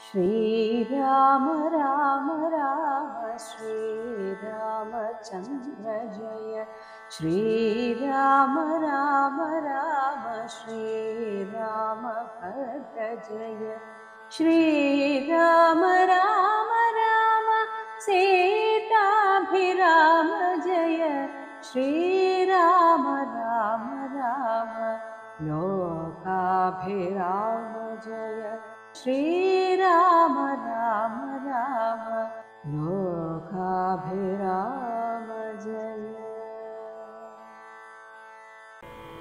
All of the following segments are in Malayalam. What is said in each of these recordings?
श्रीराम राम राम श्रीरामचन्द्र जय। श्रीराम राम राम श्रीरामभद्र जय। श्रीराम राम राम सीताभिराम जय। श्रीराम राम राम लोकाभिराम जय। श्रीराम राम राम ലോകാഭിരാമ ജയ.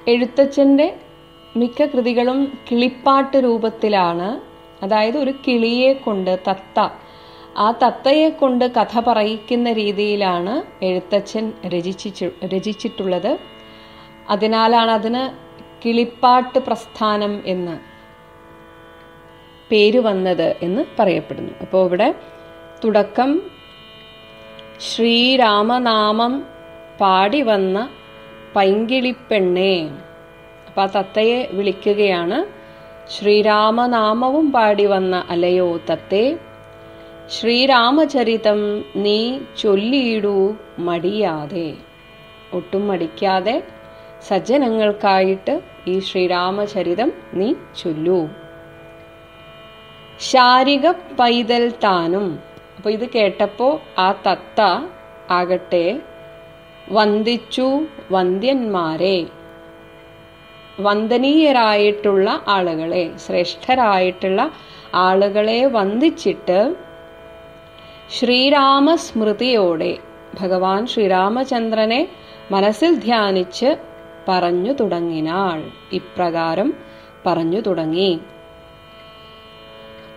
എഴുത്തച്ഛൻ്റെ മിക്ക കൃതികളും കിളിപ്പാട്ട് രൂപത്തിലാണ്. അതായത് ഒരു കിളിയെ കൊണ്ട് ആ തത്തയെ കൊണ്ട് കഥ പറയിക്കുന്ന രീതിയിലാണ് എഴുത്തച്ഛൻ രചിച്ചിട്ടുള്ളത്. അതിനാലാണ് അതിന് കിളിപ്പാട്ട് പ്രസ്ഥാനം എന്ന് പേര് വന്നത് എന്ന് പറയപ്പെടുന്നു. അപ്പോൾ ഇവിടെ തുടക്കം ശ്രീരാമനാമം പാടി വന്ന പൈങ്കിളിപ്പെണ്ണേ. അപ്പം ആ തത്തയെ വിളിക്കുകയാണ്. ശ്രീരാമനാമവും പാടി വന്ന അലയോ തത്തേ, ശ്രീരാമചരിതം നീ ചൊല്ലിയിടൂ മടിയാതെ. ഒട്ടും മടിക്കാതെ സജ്ജനങ്ങൾക്കായിട്ട് ഈ ശ്രീരാമചരിതം നീ ചൊല്ലൂ. ശാരിക പൈതൽ താനും. അപ്പോൾ ഇത് കേട്ടപ്പോൾ ആ തത്ത ആകട്ടെ വന്ദിച്ചു വന്ദ്യന്മാരെ, വന്ദനീയരായിട്ടുള്ള ആളുകളെ, ശ്രേഷ്ഠരായിട്ടുള്ള ആളുകളെ വന്ദിച്ചിട്ട് ശ്രീരാമസ്മൃതിയോടെ ഭഗവാൻ ശ്രീരാമചന്ദ്രനെ മനസ്സിൽ ധ്യാനിച്ച് പറഞ്ഞു തുടങ്ങിനാൾ. ഇപ്രകാരം പറഞ്ഞു തുടങ്ങി.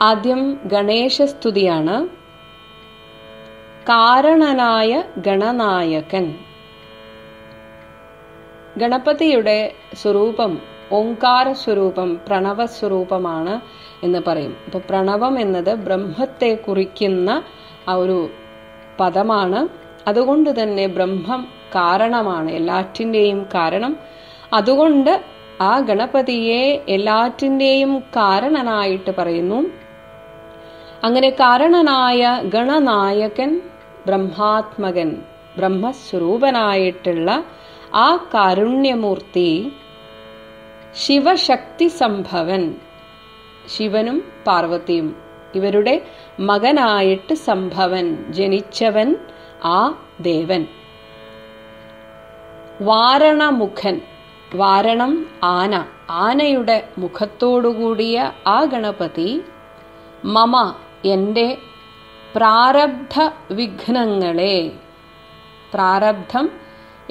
ആദ്യം ഗണേശസ്തുതിയാണ്. കാരണനായ ഗണനായകൻ. ഗണപതിയുടെ സ്വരൂപം ഓംകാര സ്വരൂപം, പ്രണവസ്വരൂപമാണ് എന്ന് പറയും. അപ്പോൾ പ്രണവം എന്നത് ബ്രഹ്മത്തെ കുറിക്കുന്ന ആ ഒരു പദമാണ്. അതുകൊണ്ട് തന്നെ ബ്രഹ്മം കാരണമാണ്, എല്ലാറ്റിൻ്റെയും കാരണം. അതുകൊണ്ട് ആ ഗണപതിയെ എല്ലാറ്റിൻ്റെയും കാരണനായിട്ട് പറയുന്നു. അങ്ങനെ കാരണനായ ഗണനായകൻ, ബ്രഹ്മാത്മകൻ, ബ്രഹ്മസ്വരൂപനായിട്ടുള്ള ആ കാരുണ്യമൂർത്തി, ശിവശക്തി സംഭവൻ, ശിവനും പാർവതിയും ഇവരുടെ മകനായിട്ട് സംഭവൻ, ജനിച്ചവൻ ആ ദേവൻ. വാരണമുഖൻ, വാരണം ആന, ആനയുടെ മുഖത്തോടുകൂടിയ ആ ഗണപതി, മമ എൻ്റെ പ്രാരബ്ധ വിഘ്നങ്ങളെ. പ്രാരബ്ധം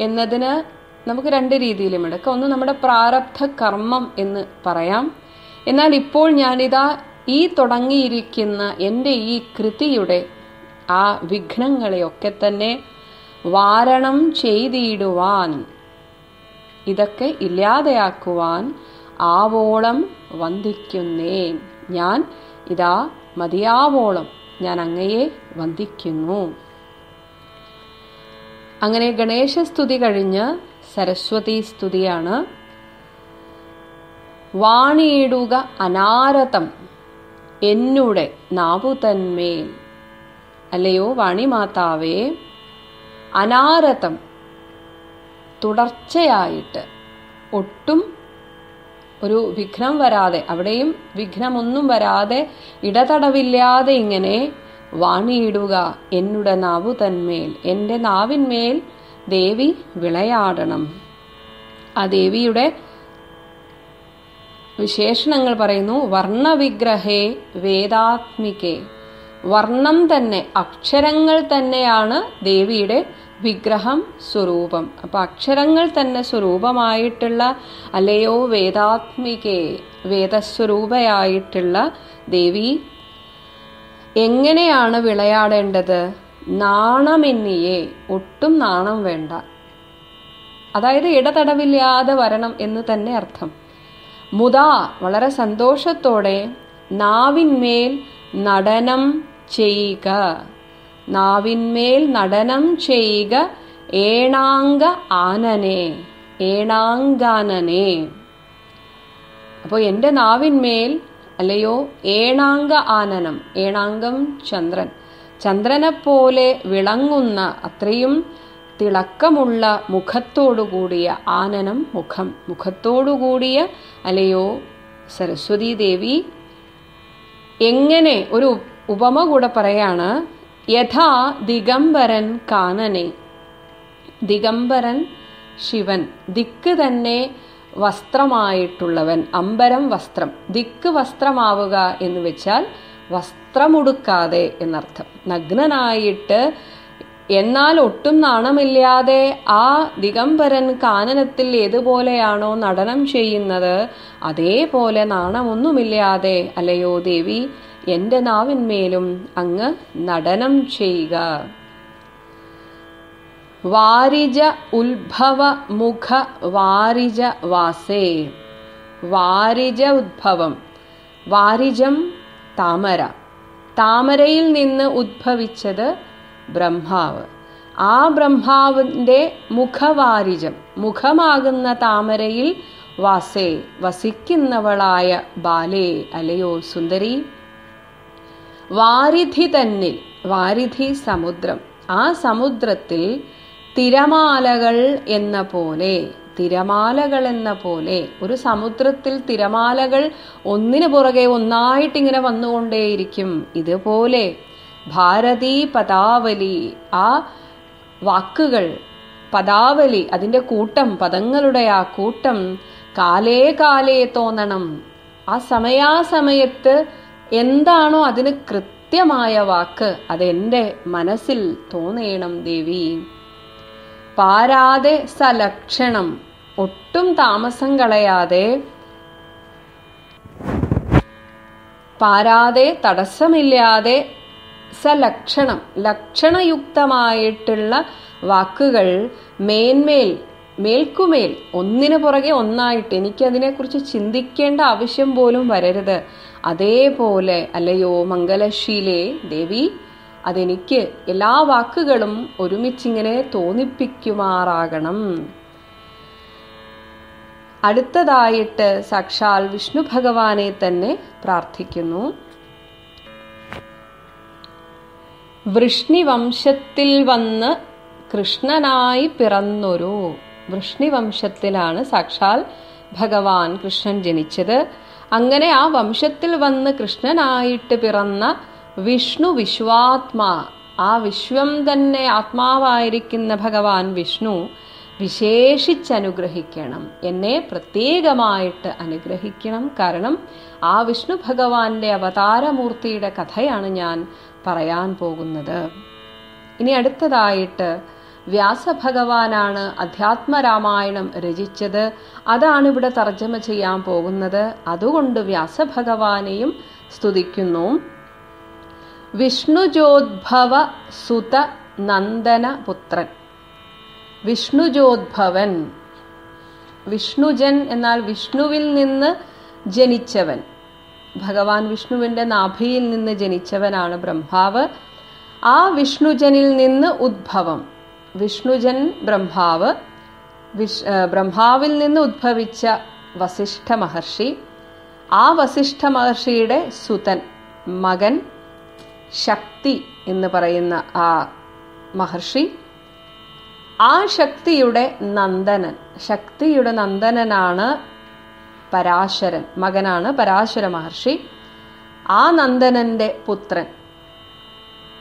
എന്നതിന് നമുക്ക് രണ്ട് രീതിയിലും എടുക്കാം. ഒന്ന് നമ്മുടെ പ്രാരബ്ധ കർമ്മം എന്ന് പറയാം. എന്നാൽ ഇപ്പോൾ ഞാനിതാ ഈ തുടങ്ങിയിരിക്കുന്ന എൻ്റെ ഈ കൃതിയുടെ ആ വിഘ്നങ്ങളെയൊക്കെ തന്നെ വാരണം ചെയ്തിടുവാൻ, ഇതൊക്കെ ഇല്ലാതെയാക്കുവാൻ ആവോളം വന്ദിക്കുന്നേൻ. ഞാൻ ഇതാ മതിയാവോളം ഞാൻ അങ്ങയെ വന്ദിക്കുന്നു. അങ്ങനെ ഗണേശസ്തുതി കഴിഞ്ഞ് സരസ്വതി സ്തുതിയാണ്. വാണിയിടുക അനാരതം എന്നുടെ നാവുതന്മേൽ. അല്ലയോ വാണിമാതാവേ, അനാരതം തുടർച്ചയായിട്ട്, ഒട്ടും ഒരു വിഘ്നം വരാതെ, അവിടെയും വിഘ്നമൊന്നും വരാതെ, ഇടതടവില്ലാതെ ഇങ്ങനെ വാണിയിടുക എന്നുടെ നാവു തന്മേൽ. എൻ്റെ നാവിന്മേൽ ദേവി വിളയാടണം. ആ ദേവിയുടെ വിശേഷണങ്ങൾ പറയുന്നു. വർണ്ണവിഗ്രഹേ വേദാത്മികേ. വർണ്ണം തന്നെ, അക്ഷരങ്ങൾ തന്നെയാണ് ദേവിയുടെ വിഗ്രഹം, സ്വരൂപം. അപ്പൊ അക്ഷരങ്ങൾ തന്നെ സ്വരൂപമായിട്ടുള്ള അല്ലയോ വേദാത്മികേ, വേദസ്വരൂപയായിട്ടുള്ള ദേവി എങ്ങനെയാണ് വിളയാടേണ്ടത്? നാണമെന്നിയേ, ഒട്ടും നാണം വേണ്ട. അതായത് ഇടതടവില്ലാതെ വരണം എന്ന് തന്നെ അർത്ഥം. മുതാ, വളരെ സന്തോഷത്തോടെ, നാവിന്മേൽ നടനം ചെയ്യുക. നാവിന്മേൽ നടനം ചെയ്യുക. ഏണാംഗ ആനനെ, ഏണാങ്കാനനെ. അപ്പോൾ എൻ്റെ നാവിന്മേൽ അല്ലയോ ഏണാംഗ ആനനം. ഏണാംഗം ചന്ദ്രൻ. ചന്ദ്രനെപ്പോലെ വിളങ്ങുന്ന അത്രയും തിളക്കമുള്ള മുഖത്തോടുകൂടിയ, ആനനം മുഖം, മുഖത്തോടുകൂടിയ അല്ലയോ സരസ്വതീ ദേവി. എങ്ങനെ ഒരു ഉപമ കൂടെ പറയാണ്. യഥാ ദിഗംബരൻ കാനനെ. ദിഗംബരൻ ശിവൻ, ദിക്ക് തന്നെ വസ്ത്രമായിട്ടുള്ളവൻ. അമ്പരം വസ്ത്രം, ദിക്ക് വസ്ത്രമാവുക എന്ന് വെച്ചാൽ വസ്ത്രമുടുക്കാതെ എന്നർത്ഥം. നഗ്നനായിട്ട് എന്നാൽ ഒട്ടും നാണമില്ലാതെ ആ ദിഗംബരൻ കാനനത്തിൽ ഏതുപോലെയാണോ നടനം ചെയ്യുന്നത് അതേപോലെ നാണമൊന്നുമില്ലാതെ അല്ലയോ ദേവി എൻ്റെ നാവിന്മേലും അങ്ങ് നടനം ചെയ്യുക. വാരിജ ഉത്ഭവ മുഖ വാരിജ വാസേ. വാരിജ ഉദ്ഭവം. വാരിജം താമര. താമരയിൽ നിന്ന് ഉദ്ഭവിച്ചത് ബ്രഹ്മാവ്. ആ ബ്രഹ്മാവിൻ്റെ മുഖവാരിജം, മുഖമാകുന്ന താമരയിൽ വാസേ വസിക്കുന്നവളായ ബാലേ അല്ലയോ സുന്ദരി. വാരിധി തന്നിൽ, വാരിധി സമുദ്രം, ആ സമുദ്രത്തിൽ തിരമാലകൾ എന്ന പോലെ, തിരമാലകൾ എന്ന പോലെ, ഒരു സമുദ്രത്തിൽ തിരമാലകൾ ഒന്നിനു പുറകെ ഒന്നായിട്ടിങ്ങനെ വന്നുകൊണ്ടേയിരിക്കും. ഇതുപോലെ ഭാരതീ പദാവലി, ആ വാക്കുകൾ, പദാവലി, അതിൻ്റെ കൂട്ടം, പദങ്ങളുടെ ആ കൂട്ടം കാലേ കാലേ തോന്നണം. ആ സമയാസമയത്ത് എന്താണോ അതിന് കൃത്യമായ വാക്ക് അതെൻ്റെ മനസ്സിൽ തോന്നേണം ദേവി. പാരാതെ സലക്ഷണം, ഒട്ടും താമസം കളയാതെ, പാരാതെ തടസ്സമില്ലാതെ, സലക്ഷണം ലക്ഷണയുക്തമായിട്ടുള്ള വാക്കുകൾ മേന്മേൽ, മേൽക്കുമേൽ, ഒന്നിനു പുറകെ ഒന്നായിട്ട്, എനിക്കതിനെക്കുറിച്ച് ചിന്തിക്കേണ്ട ആവശ്യം പോലും വരരുത്. അതേപോലെ അല്ലയോ മംഗലശീലേ ദേവി, അതെനിക്ക് എല്ലാ വാക്കുകളും ഒരുമിച്ചിങ്ങനെ തോന്നിപ്പിക്കുമാറാകണം. അടുത്തതായിട്ട് സാക്ഷാൽ വിഷ്ണു ഭഗവാനെ തന്നെ പ്രാർത്ഥിക്കുന്നു. വൃഷ്ണിവംശത്തിൽ വന്ന് കൃഷ്ണനായി പിറന്നൊരു, വൃഷ്ണിവംശത്തിലാണ് സാക്ഷാൽ ഭഗവാൻ കൃഷ്ണൻ ജനിച്ചത്. അങ്ങനെ ആ വംശത്തിൽ വന്ന് കൃഷ്ണനായിട്ട് പിറന്ന വിഷ്ണു വിശ്വാത്മാ, ആ വിശ്വം തന്നെ ആത്മാവായിരിക്കുന്ന ഭഗവാൻ വിഷ്ണു വിശേഷിച്ചനുഗ്രഹിക്കണം, എന്നെ പ്രത്യേകമായിട്ട് അനുഗ്രഹിക്കണം. കാരണം ആ വിഷ്ണു ഭഗവാന്റെ അവതാരമൂർത്തിയുടെ കഥയാണ് ഞാൻ പറയാൻ പോകുന്നത്. ഇനി അടുത്തതായിട്ട് വ്യാസഭഗവാനാണ് അധ്യാത്മരാമായണം രചിച്ചത്. അതാണ് ഇവിടെ തർജ്ജമ ചെയ്യാൻ പോകുന്നത്. അതുകൊണ്ട് വ്യാസഭഗവാനെയും സ്തുതിക്കുന്നു. വിഷ്ണുജോദ്ഭവ സുത നന്ദന പുത്രൻ. വിഷ്ണുജോദ്ഭവൻ, വിഷ്ണുജൻ എന്നാൽ വിഷ്ണുവിൽ നിന്ന് ജനിച്ചവൻ. ഭഗവാൻ വിഷ്ണുവിൻ്റെ നാഭിയിൽ നിന്ന് ജനിച്ചവനാണ് ബ്രഹ്മാവ്. ആ വിഷ്ണുജനിൽ നിന്ന് ഉദ്ഭവം, വിഷ്ണുജൻ ബ്രഹ്മാവ്, ബ്രഹ്മാവിൽ നിന്ന് ഉദ്ഭവിച്ച വസിഷ്ഠ മഹർഷി, ആ വസിഷ്ഠ മഹർഷിയുടെ സുതൻ, മകൻ ശക്തി എന്ന് പറയുന്ന ആ മഹർഷി, ആ ശക്തിയുടെ നന്ദനൻ, ശക്തിയുടെ നന്ദനനാണ് പരാശരൻ, മകനാണ് പരാശര മഹർഷി. ആ നന്ദനന്റെ പുത്രൻ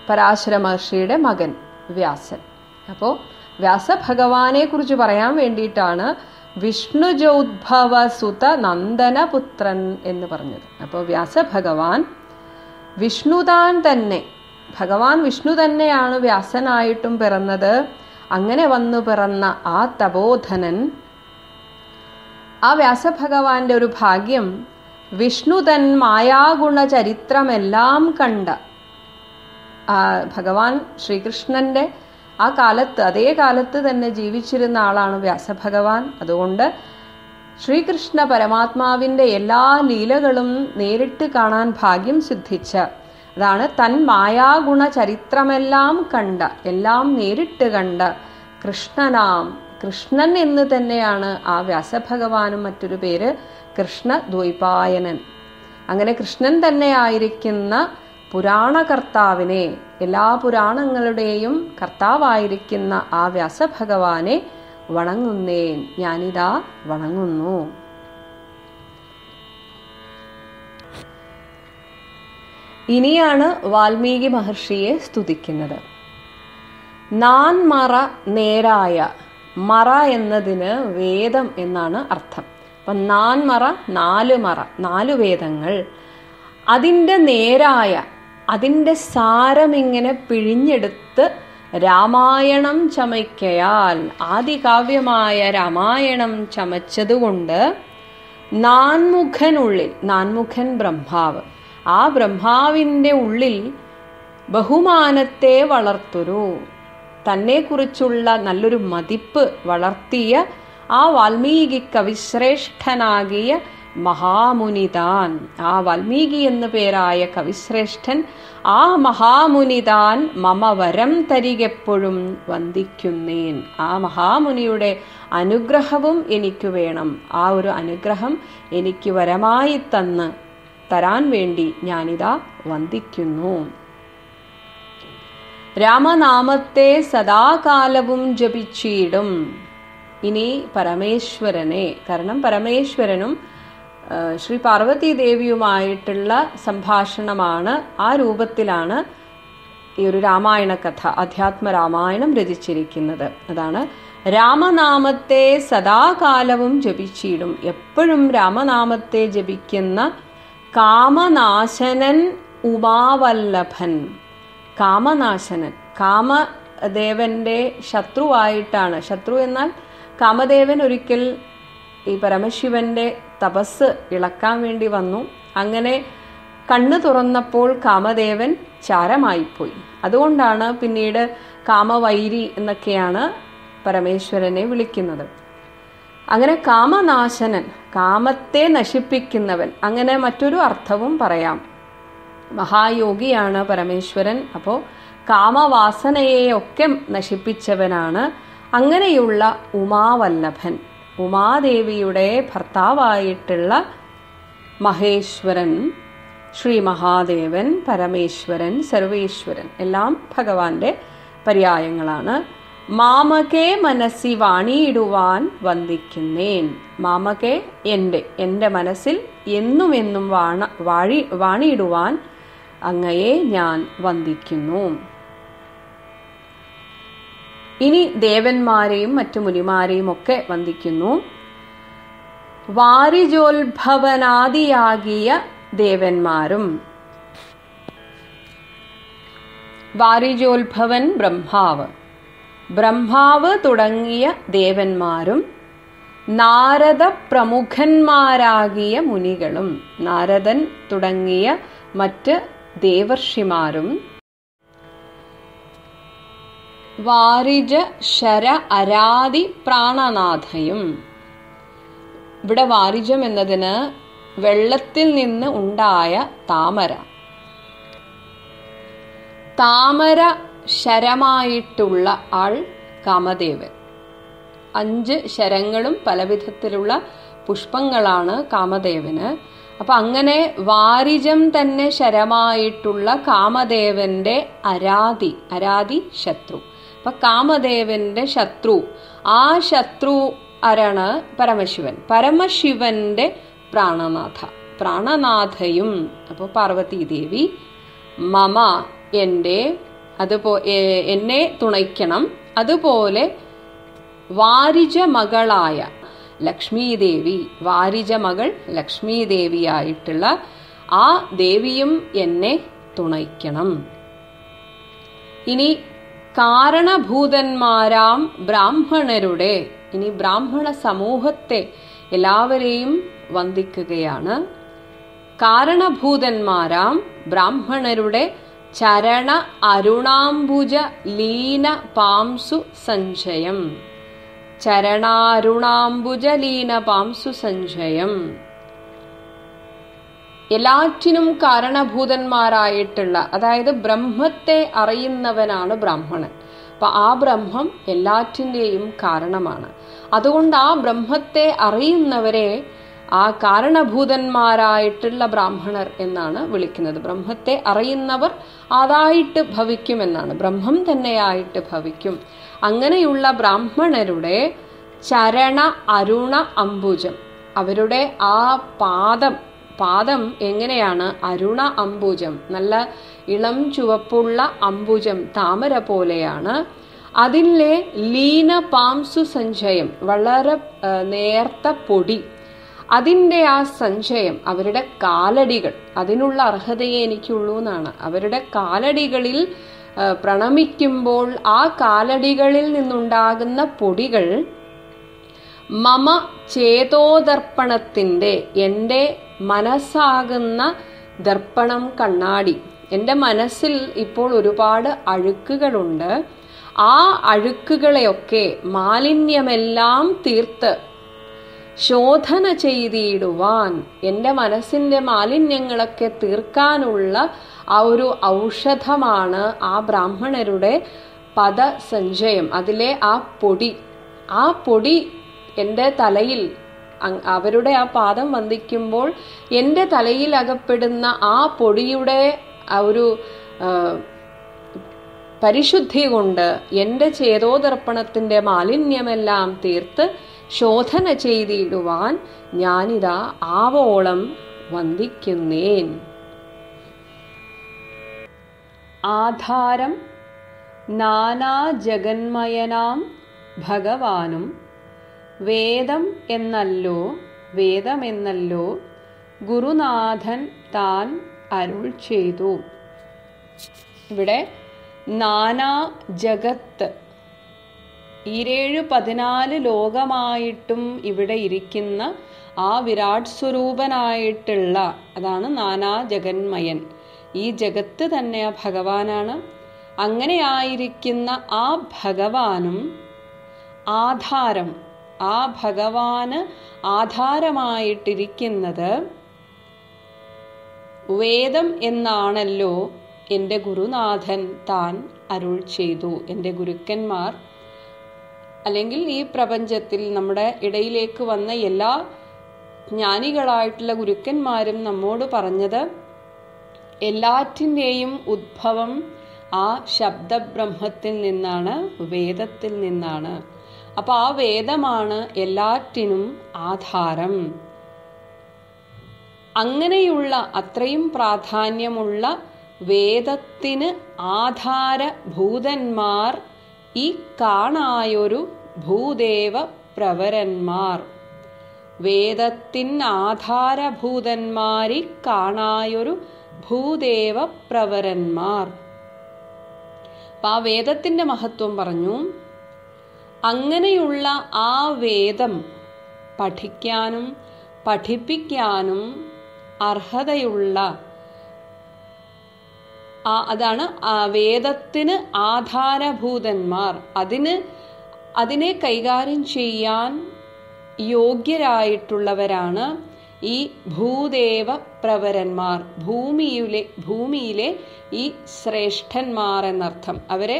പരാശര മഹർഷിയുടെ മകൻ വ്യാസൻ. അപ്പോൾ വ്യാസഭഗവാനെ കുറിച്ച് പറയാൻ വേണ്ടിയിട്ടാണ് വിഷ്ണുജോദ്ഭവ സുത നന്ദന പുത്രൻ എന്ന് പറഞ്ഞത്. അപ്പോൾ വ്യാസഭഗവാൻ വിഷ്ണുതാൻ തന്നെ, ഭഗവാൻ വിഷ്ണു തന്നെയാണ് വ്യാസനായിട്ടും പിറന്നത്. അങ്ങനെ വന്നു പിറന്ന ആ തപോധനൻ, ആ വ്യാസഭഗവാന്റെ ഒരു ഭാഗ്യം, വിഷ്ണു തൻ മായാഗുണ ചരിത്രമെല്ലാം കണ്ട ഭഗവാൻ ശ്രീകൃഷ്ണന്റെ ആ കാലത്ത്, അതേ കാലത്ത് തന്നെ ജീവിച്ചിരുന്ന ആളാണ് വ്യാസഭഗവാൻ. അതുകൊണ്ട് ശ്രീകൃഷ്ണ പരമാത്മാവിൻ്റെ എല്ലാ ലീലകളും നേരിട്ട് കാണാൻ ഭാഗ്യം സിദ്ധിച്ച, അതാണ് തൻ മായാഗുണ ചരിത്രമെല്ലാം കണ്ട, എല്ലാം നേരിട്ട് കണ്ട കൃഷ്ണനാം, കൃഷ്ണൻ എന്ന് തന്നെയാണ് ആ വ്യാസഭഗവാനും മറ്റൊരു പേര് കൃഷ്ണ ദ്വൈപായനൻ. അങ്ങനെ കൃഷ്ണൻ തന്നെ ആയിരിക്കുന്ന പുരാണകർത്താവിനെ, എല്ലാ പുരാണങ്ങളുടെയും കർത്താവായിരിക്കുന്ന ആ വ്യാസഭഗവാനെ വണങ്ങുന്നേൻ, ഞാനിതാ വണങ്ങുന്നു. ഇനിയാണ് വാൽമീകി മഹർഷിയെ സ്തുതിക്കുന്നത്. നാൻ മറ നേരായ, മറ എന്നതിന് വേദം എന്നാണ് അർത്ഥം. അപ്പം നാൻ മറ, 4 മറ, 4 വേദങ്ങൾ, അതിൻ്റെ നേരായ, അതിൻ്റെ സാരമിങ്ങനെ പിഴിഞ്ഞെടുത്ത് രാമായണം ചമയ്ക്കയാൽ, ആദികാവ്യമായ രാമായണം ചമച്ചതുകൊണ്ട് നാൻമുഖനുള്ളിൽ, നാൻമുഖൻ ബ്രഹ്മാവ്, ആ ബ്രഹ്മാവിൻ്റെ ഉള്ളിൽ ബഹുമാനത്തെ വളർത്തുരു, തന്നെക്കുറിച്ചുള്ള നല്ലൊരു മതിപ്പ് വളർത്തിയ ആ വാൽമീകി കവിശ്രേഷ്ഠനാകിയ മഹാമുനിതാൻ, ആ വാൽമീകി എന്നു പേരായ കവിശ്രേഷ്ഠൻ, ആ മഹാമുനിതാൻ മമ വരം തരികെപ്പോഴും വന്ദിക്കുന്നേൻ. ആ മഹാമുനിയുടെ അനുഗ്രഹവും എനിക്ക് വേണം. ആ ഒരു അനുഗ്രഹം എനിക്ക് വരമായി തരാൻ വേണ്ടി ഞാനിതാ വന്ദിക്കുന്നു. രാമനാമത്തെ സദാകാലവും ജപിച്ചിടും. ഇനി പരമേശ്വരനെ, കാരണം പരമേശ്വരനും ശ്രീ പാർവതി ദേവിയുമായിട്ടുള്ള സംഭാഷണമാണ്, ആ രൂപത്തിലാണ് ഈ ഒരു രാമായണ കഥ, അധ്യാത്മ രാമായണം രചിച്ചിരിക്കുന്നത്. അതാണ് രാമനാമത്തെ സദാകാലവും ജപിച്ചിടും. എപ്പോഴും രാമനാമത്തെ ജപിക്കുന്ന കാമനാശനൻ ഉമാവല്ലഭൻ. കാമനാശനൻ, കാമദേവന്റെ ശത്രുവായിട്ടാണ്. ശത്രു എന്നാൽ കാമദേവൻ ഒരിക്കൽ ഈ പരമശിവന്റെ തപസ് ഇളക്കാൻ വേണ്ടി വന്നു. അങ്ങനെ കണ്ണു തുറന്നപ്പോൾ കാമദേവൻ ചാരമായിപ്പോയി. അതുകൊണ്ടാണ് പിന്നീട് കാമവൈരി എന്നൊക്കെയാണ് പരമേശ്വരനെ വിളിക്കുന്നത്. അങ്ങനെ കാമനാശനൻ, കാമത്തെ നശിപ്പിക്കുന്നവൻ, അങ്ങനെ മറ്റൊരു അർത്ഥവും പറയാം. മഹായോഗിയാണ് പരമേശ്വരൻ. അപ്പോൾ കാമവാസനയെയൊക്കെ നശിപ്പിച്ചവനാണ്. അങ്ങനെയുള്ള ഉമാവല്ലഭൻ, ഉമാദേവിയുടെ ഭർത്താവായിട്ടുള്ള മഹേശ്വരൻ, ശ്രീ മഹാദേവൻ, പരമേശ്വരൻ, സർവേശ്വരൻ എല്ലാം ഭഗവാന്റെ പര്യായങ്ങളാണ്. മാമകെ മനസ്സി വാണിയിടുവാൻ വന്ദിക്കുന്നേൻ. മാമകെ എൻ്റെ മനസ്സിൽ എന്നുമെന്നും വാണിയിടുവാൻ അങ്ങയെ ഞാൻ വന്ദിക്കുന്നു. ഇനി ദേവന്മാരെയും മറ്റു മുനിമാരെയും ഒക്കെ വന്ദിക്കുന്നു. വാരിജോത്ഭവനാദിയാകിയ ദേവന്മാരും, വാരിജോത്ഭവൻ ബ്രഹ്മാവ്, ബ്രഹ്മാവ് തുടങ്ങിയ ദേവന്മാരും നാരദ പ്രമുഖന്മാരാകിയ മുനികളും, നാരദൻ തുടങ്ങിയ മറ്റ് ദേവർഷിമാരും വാരിജ ശര അരാദി പ്രാണനാഥയും. ഇവിടെ വാരിജം എന്നതിന് വെള്ളത്തിൽ നിന്ന് ഉണ്ടായ താമര, താമര ശരമായിട്ടുള്ള ആൾ കാമദേവൻ. 5 ശരങ്ങളും പലവിധത്തിലുള്ള പുഷ്പങ്ങളാണ് കാമദേവന്. അപ്പൊ അങ്ങനെ വാരിജം തന്നെ ശരമായിട്ടുള്ള കാമദേവന്റെ അരാദി ശത്രു. അപ്പൊ കാമദേവന്റെ ശത്രു, ആ ശത്രു ആരാണ്? പരമശിവൻ. പരമശിവന്റെ പ്രാണനാഥ, പ്രാണനാഥയും. അപ്പോൾ പാർവതീദേവി മമ എന്നെ തുണയ്ക്കണം. അതുപോലെ വാരിജ മകളായ ലക്ഷ്മീദേവി, വാരിജ മകൾ ലക്ഷ്മീദേവിയായിട്ടുള്ള ആ ദേവിയും എന്നെ തുണയ്ക്കണം. ഇനി കാരണഭൂതന്മാരാം ബ്രാഹ്മണരുടെ, ഇനി ബ്രാഹ്മണ സമൂഹത്തെ എല്ലാവരെയും വന്ദിക്കുകയാണ്. കാരണഭൂതന്മാരാം ബ്രാഹ്മണരുടെ ചരണ അരുണാംബുജ ലീന പാംസു സഞ്ചയം, ചരണാരുണാംബുജ ലീന പാംസു സഞ്ചയം. എല്ലാറ്റിനും കാരണഭൂതന്മാരായിട്ടുള്ള, അതായത് ബ്രഹ്മത്തെ അറിയുന്നവനാണ് ബ്രാഹ്മണൻ. അപ്പൊ ആ ബ്രഹ്മം എല്ലാറ്റിൻ്റെയും കാരണമാണ്. അതുകൊണ്ട് ആ ബ്രഹ്മത്തെ അറിയുന്നവരെ ആ കാരണഭൂതന്മാരായിട്ടുള്ള ബ്രാഹ്മണർ എന്നാണ് വിളിക്കുന്നത്. ബ്രഹ്മത്തെ അറിയുന്നവർ അതായിട്ട് ഭവിക്കുമെന്നാണ്, ബ്രഹ്മം തന്നെയായിട്ട് ഭവിക്കും. അങ്ങനെയുള്ള ബ്രാഹ്മണരുടെ ചരണ അരുണ അംബുജം, അവരുടെ ആ പാദം എങ്ങനെയാണ്? അരുണ അംബുജം, നല്ല ഇളം ചുവപ്പുള്ള അംബുജം, താമര പോലെയാണ്. അതിലെ ലീന പാംസു സഞ്ചയം, വളരെ നേർത്ത പൊടി, അതിൻ്റെ ആ സഞ്ചയം, അവരുടെ കാലടികൾ, അതിനുള്ള അർഹതയെ എനിക്കുള്ളൂ എന്നാണ്. അവരുടെ കാലടികളിൽ പ്രണമിക്കുമ്പോൾ ആ കാലടികളിൽ നിന്നുണ്ടാകുന്ന പൊടികൾ മമ ചേതോദർപ്പണത്തിൻ്റെ, എൻ്റെ മനസ്സാകുന്ന ദർപ്പണം, കണ്ണാടി, എൻ്റെ മനസ്സിൽ ഇപ്പോൾ ഒരുപാട് അഴുക്കുകളുണ്ട്. ആ അഴുക്കുകളെയൊക്കെ, മാലിന്യമെല്ലാം തീർത്ത് ശോധന ചെയ്തിടുവാൻ, എൻ്റെ മനസ്സിൻ്റെ മാലിന്യങ്ങളൊക്കെ തീർക്കാനുള്ള ആ ഒരു ഔഷധമാണ് ആ ബ്രാഹ്മണരുടെ പദസഞ്ചയം, അതിലെ ആ പൊടി. ആ പൊടി എൻ്റെ തലയിൽ, അവരുടെ ആ പാദം വന്ദിക്കുമ്പോൾ എൻ്റെ തലയിൽ അകപ്പെടുന്ന ആ പൊടിയുടെ ആ ഒരു പരിശുദ്ധി കൊണ്ട് എൻ്റെ ചേതോദർപ്പണത്തിൻ്റെ മാലിന്യമെല്ലാം തീർത്ത് ശോധന ചെയ്തിടുവാൻ ഞാനിതാ ആവോളം വന്ദിക്കുന്നേൻ. ആധാരം നാനാ ജഗന്മയനാം ഭഗവാനും വേദമെന്നല്ലോ ഗുരുനാഥൻ താൻ അരുൾ ചെയ്തു. ഇവിടെ നാനാ ജഗത്ത്, 14 ലോകമായിട്ടും ഇവിടെ ഇരിക്കുന്ന ആ വിരാട് സ്വരൂപനായിട്ടുള്ള, അതാണ് നാനാ ജഗന്മയൻ. ഈ ജഗത്ത് തന്നെ ആ ഭഗവാനാണ്. അങ്ങനെ ആയിരിക്കുന്ന ആ ഭഗവാനും ആധാരം, ആ ഭഗവാന് ആധാരമായിട്ടിരിക്കുന്നത് വേദം എന്നാണല്ലോ എൻ്റെ ഗുരുനാഥൻ താൻ അരുൾ ചെയ്തു. എൻ്റെ ഗുരുക്കന്മാർ, അല്ലെങ്കിൽ ഈ പ്രപഞ്ചത്തിൽ നമ്മുടെ ഇടയിലേക്ക് വന്ന എല്ലാ ജ്ഞാനികളായിട്ടുള്ള ഗുരുക്കന്മാരും നമ്മോട് പറഞ്ഞത്, എല്ലാറ്റിൻ്റെയും ഉദ്ഭവം ആ ശബ്ദബ്രഹ്മത്തിൽ നിന്നാണ്, വേദത്തിൽ നിന്നാണ്. അപ്പോൾ ആ വേദമാണ് എല്ലാറ്റിനും ആധാരം. അങ്ങനെയുള്ള അത്രയും പ്രാധാന്യമുള്ള വേദത്തിന് ആധാരഭൂതന്മാർ ഈ കാണായൊരു ഭൂദേവ പ്രവരന്മാർ. വേദത്തിന് ആധാരഭൂതന്മാരി കാണായൊരു ഭൂദേവ പ്രവരന്മാർ. അപ്പം ആ വേദത്തിൻ്റെ മഹത്വം പറഞ്ഞു. അങ്ങനെയുള്ള ആ വേദം പഠിക്കാനും പഠിപ്പിക്കാനും അർഹതയുള്ള, അതാണ് വേദത്തിന് ആധാരഭൂതന്മാർ, അതിനെ കൈകാര്യം ചെയ്യാൻ യോഗ്യരായിട്ടുള്ളവരാണ് ഈ ഭൂദേവ പ്രവരന്മാർ. ഭൂമിയിലെ ഈ ശ്രേഷ്ഠന്മാർ എന്നർത്ഥം. അവരെ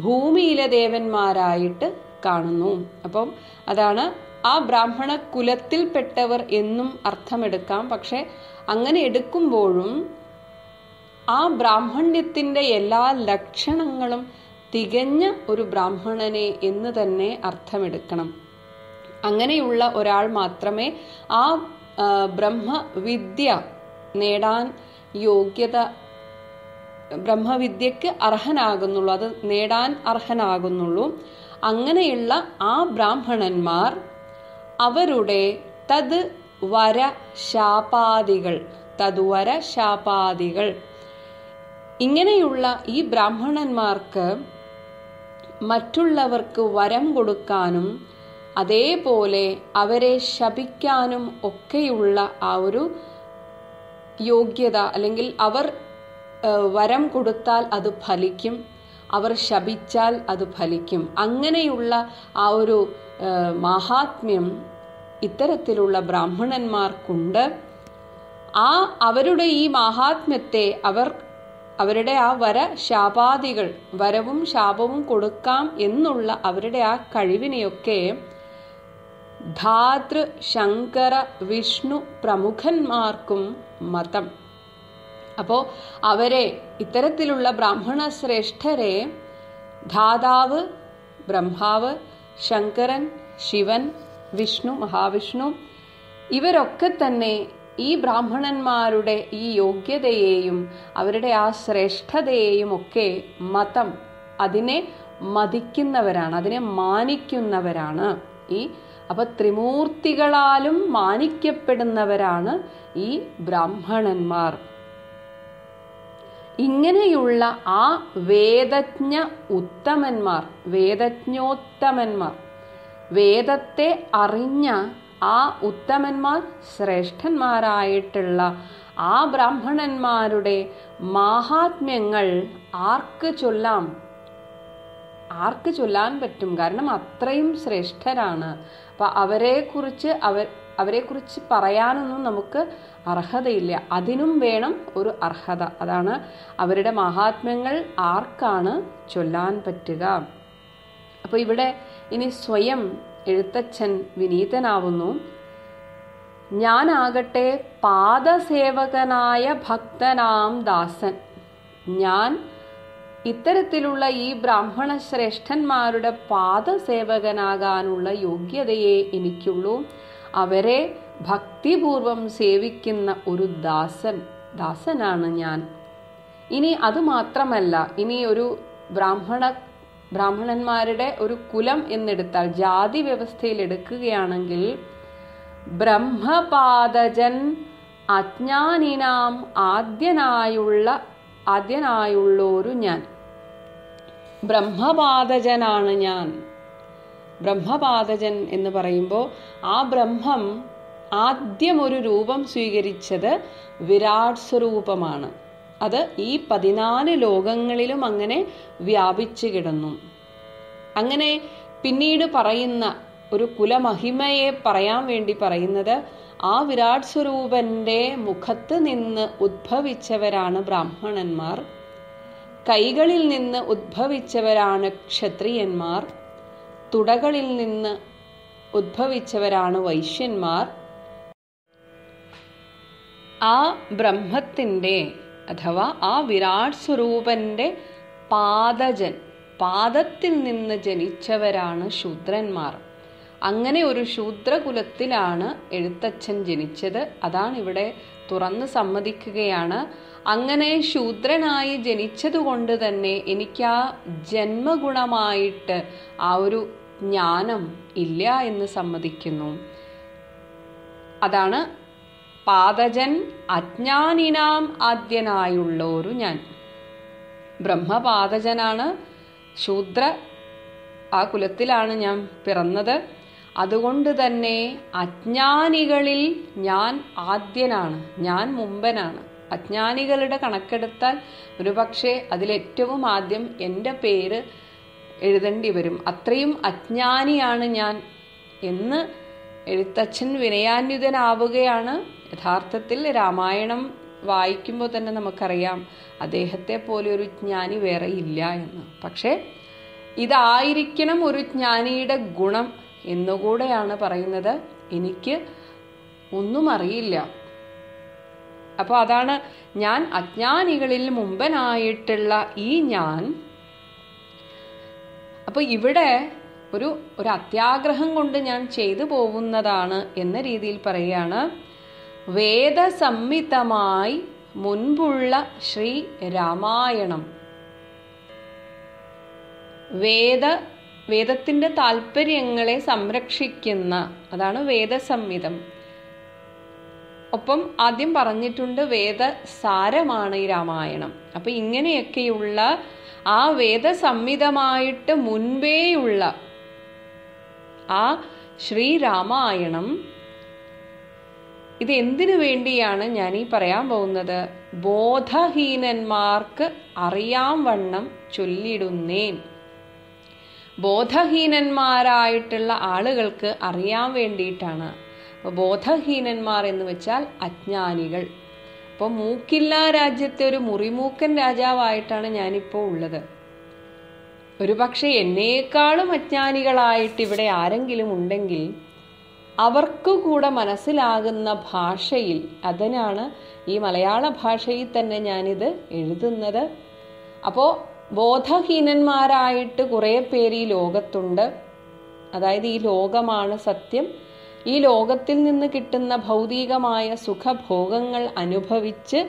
ഭൂമിയിലെ ദേവന്മാരായിട്ട് കാണുന്നു. അപ്പം അതാണ് ആ ബ്രാഹ്മണ കുലത്തിൽപ്പെട്ടവർ എന്നും അർത്ഥമെടുക്കാം. പക്ഷെ അങ്ങനെ എടുക്കുമ്പോഴും ആ ബ്രാഹ്മണ്യത്തിൻ്റെ എല്ലാ ലക്ഷണങ്ങളും തികഞ്ഞ ഒരു ബ്രാഹ്മണനെ എന്ന് തന്നെ അർത്ഥമെടുക്കണം. അങ്ങനെയുള്ള ഒരാൾ മാത്രമേ ആ ബ്രഹ്മവിദ്യ നേടാൻ യോഗ്യത, ബ്രഹ്മവിദ്യക്ക് അർഹനാകുന്നുള്ളൂ, അത് നേടാൻ അർഹനാകുന്നുള്ളൂ. അങ്ങനെയുള്ള ആ ബ്രാഹ്മണന്മാർ അവരുടെ തദ്വര ശാപാദികൾ, ഇങ്ങനെയുള്ള ഈ ബ്രാഹ്മണന്മാർക്ക് മറ്റുള്ളവർക്ക് വരം കൊടുക്കാനും അതേപോലെ അവരെ ശപിക്കാനും ഒക്കെയുള്ള ആ ഒരു യോഗ്യത, അല്ലെങ്കിൽ അവർ വരം കൊടുത്താൽ അത് ഫലിക്കും, അവർ ശപിച്ചാൽ അത് ഫലിക്കും. അങ്ങനെയുള്ള ആ ഒരു മാഹാത്മ്യം ഇത്തരത്തിലുള്ള ബ്രാഹ്മണന്മാർക്കുണ്ട്. അവരുടെ ഈ മാഹാത്മ്യത്തെ അവരുടെ ആ ശാപാദികൾ, വരവും ശാപവും കൊടുക്കാം എന്നുള്ള അവരുടെ ആ കഴിവിനെയൊക്കെ ധാതൃ ശങ്കര വിഷ്ണു പ്രമുഖന്മാർക്കും മതം. അപ്പോൾ അവരെ, ഇത്തരത്തിലുള്ള ബ്രാഹ്മണ ശ്രേഷ്ഠരെ ധാതാവ് ബ്രഹ്മാവ്, ശങ്കരൻ ശിവൻ, വിഷ്ണു മഹാവിഷ്ണു, ഇവരൊക്കെ തന്നെ ഈ ബ്രാഹ്മണന്മാരുടെ ഈ യോഗ്യതയെയും അവരുടെ ആ ശ്രേഷ്ഠതയെയും ഒക്കെ മതം, അതിനെ മതിക്കുന്നവരാണ്, അതിനെ മാനിക്കുന്നവരാണ്. അപ്പൊ ത്രിമൂർത്തികളാലും മാനിക്കപ്പെടുന്നവരാണ് ഈ ബ്രാഹ്മണന്മാർ. ഇങ്ങനെയുള്ള ആ വേദജ്ഞ ഉത്തമന്മാർ, വേദജ്ഞോത്തമന്മാർ, വേദത്തെ അറിഞ്ഞ ആ ഉത്തമന്മാർ, ശ്രേഷ്ഠന്മാരായിട്ടുള്ള ആ ബ്രാഹ്മണന്മാരുടെ മാഹാത്മ്യങ്ങൾ ആർക്ക് ചൊല്ലാം? ആർക്ക് ചൊല്ലാൻ പറ്റും? കാരണം അത്രയും ശ്രേഷ്ഠരാണ്. അപ്പൊ അവരെക്കുറിച്ച് പറയാനൊന്നും നമുക്ക് അർഹതയില്ല. അതിനും വേണം ഒരു അർഹത. അതാണ് അവരുടെ മഹാത്മ്യങ്ങൾ ആർക്കാണ് ചൊല്ലാൻ പറ്റുക. അപ്പൊ ഇവിടെ ഇനി സ്വയം എഴുത്തച്ഛൻ വിനീതനാവുന്നു. ഞാനാകട്ടെ പാദസേവകനായ ഭക്തനാം ദാസൻ. ഞാൻ ഇത്തരത്തിലുള്ള ഈ ബ്രാഹ്മണ ശ്രേഷ്ഠന്മാരുടെ പാദസേവകനാകാനുള്ള യോഗ്യതയെ എനിക്കുള്ളൂ. അവരെ ഭക്തിപൂർവം സേവിക്കുന്ന ഒരു ദാസനാണ് ഞാൻ. ഇനി അതുമാത്രമല്ല, ഇനി ഒരു ബ്രാഹ്മണന്മാരുടെ ഒരു കുലം എന്നെടുത്താൽ, ജാതി വ്യവസ്ഥയിൽ എടുക്കുകയാണെങ്കിൽ, ബ്രഹ്മപാദജൻ അജ്ഞാനിനാം ആദ്യനായുള്ളൊരു ഞാൻ. ബ്രഹ്മപാദജനാണ് ഞാൻ. ബ്രഹ്മപാദജൻ എന്ന് പറയുമ്പോൾ ആ ബ്രഹ്മം ആദ്യം ഒരു രൂപം സ്വീകരിച്ചത് വിരാട് സ്വരൂപമാണ്. അത് ഈ 14 ലോകങ്ങളിലും അങ്ങനെ വ്യാപിച്ചു കിടന്നു. അങ്ങനെ പിന്നീട് പറയുന്ന ഒരു കുലമഹിമയെ പറയാൻ വേണ്ടി പറയുന്നത്, ആ വിരാട് സ്വരൂപന്റെ മുഖത്ത് നിന്ന് ഉദ്ഭവിച്ചവരാണ് ബ്രാഹ്മണന്മാർ, കൈകളിൽ നിന്ന് ഉദ്ഭവിച്ചവരാണ് ക്ഷത്രിയന്മാർ, തുടകളിൽ നിന്ന് ഉദ്ഭവിച്ചവരാണ് വൈശ്യന്മാർ. ആ ബ്രഹ്മത്തിൻ്റെ അഥവാ ആ വിരാട് സ്വരൂപന്റെ പാദത്തിൽ നിന്ന് ജനിച്ചവരാണ് ശൂദ്രന്മാർ. അങ്ങനെ ഒരു ശൂദ്രകുലത്തിലാണ് എഴുത്തച്ഛൻ ജനിച്ചത്. അതാണ് ഇവിടെ തുറന്ന് സമ്മതിക്കുകയാണ്. അങ്ങനെ ശൂദ്രനായി ജനിച്ചതുകൊണ്ട് തന്നെ എനിക്ക് ആ ജന്മഗുണമായിട്ട് ആ ഒരു ജ്ഞാനം ഇല്ല എന്ന് സമ്മതിക്കുന്നു. അതാണ് പാദജൻ അജ്ഞാനിനാം ആദ്യനായുള്ളൊരു ഞാൻ. ബ്രഹ്മപാദജനാണ്, ശൂദ്ര ആ കുലത്തിലാണ് ഞാൻ പിറന്നത്. അതുകൊണ്ട് തന്നെ അജ്ഞാനികളിൽ ഞാൻ ആദ്യനാണ്, ഞാൻ മുമ്പനാണ്. അജ്ഞാനികളുടെ കണക്കെടുത്താൽ ഒരുപക്ഷെ അതിലേറ്റവും ആദ്യം എൻ്റെ പേര് എഴുതേണ്ടി വരും. അത്രയും അജ്ഞാനിയാണ് ഞാൻ എന്ന് എഴുത്തച്ഛൻ വിനയാന്വിതനാവുകയാണ്. യഥാർത്ഥത്തിൽ രാമായണം വായിക്കുമ്പോൾ തന്നെ നമുക്കറിയാം അദ്ദേഹത്തെ പോലെ ഒരു ജ്ഞാനി വേറെ ഇല്ല എന്ന്. പക്ഷേ ഇതായിരിക്കണം ഒരു ജ്ഞാനിയുടെ ഗുണം എന്നുകൂടെയാണ് പറയുന്നത്. എനിക്ക് ഒന്നും അറിയില്ല. അപ്പോൾ അതാണ് ഞാൻ അജ്ഞാനികളിൽ മുമ്പനായിട്ടുള്ള ഈ ഞാൻ. അപ്പോൾ ഇവിടെ ഒരു അത്യാഗ്രഹം കൊണ്ട് ഞാൻ ചെയ്തു പോകുന്നതാണ് എന്ന രീതിയിൽ പറയുകയാണ്. വേദസംഹിതമായി മുൻപുള്ള ശ്രീ രാമായണം, വേദത്തിന്റെ താല്പര്യങ്ങളെ സംരക്ഷിക്കുന്ന, അതാണ് വേദസംഹിതം. ഒപ്പം ആദ്യം പറഞ്ഞിട്ടുണ്ട് വേദസാരമാണ് ഈ രാമായണം. അപ്പൊ ഇങ്ങനെയൊക്കെയുള്ള ആ വേദസംഹിതമായിട്ട് മുൻപേയുള്ള ആ ശ്രീരാമായണം, ഇത് എന്തിനു വേണ്ടിയാണ് ഞാൻ ഈ പറയാൻ പോകുന്നത്? ബോധഹീനന്മാർക്ക് അറിയാം വണ്ണം ചൊല്ലിടുന്നേൻ. ബോധഹീനന്മാരായിട്ടുള്ള ആളുകൾക്ക് അറിയാൻ വേണ്ടിയിട്ടാണ്. അപ്പോൾ ബോധഹീനന്മാർ എന്ന് വെച്ചാൽ അജ്ഞാനികൾ. അപ്പോൾ മൂക്കില്ല രാജ്യത്തെ ഒരു മുറിമൂക്കൻ രാജാവായിട്ടാണ് ഞാനിപ്പോൾ ഉള്ളത്. ഒരു പക്ഷെ എന്നേക്കാളും അജ്ഞാനികളായിട്ട് ഇവിടെ ആരെങ്കിലും ഉണ്ടെങ്കിൽ അവർക്ക് കൂടെ മനസ്സിലാകുന്ന ഭാഷയിൽ, അതിനാണ് ഈ മലയാള ഭാഷയിൽ തന്നെ ഞാനിത് എഴുതുന്നത്. അപ്പോൾ ബോധഹീനന്മാരായിട്ട് കുറേ പേര് ഈ ലോകത്തുണ്ട്. അതായത് ഈ ലോകമാണ് സത്യം, ഈ ലോകത്തിൽ നിന്ന് കിട്ടുന്ന ഭൗതികമായ സുഖഭോഗങ്ങൾ അനുഭവിച്ച്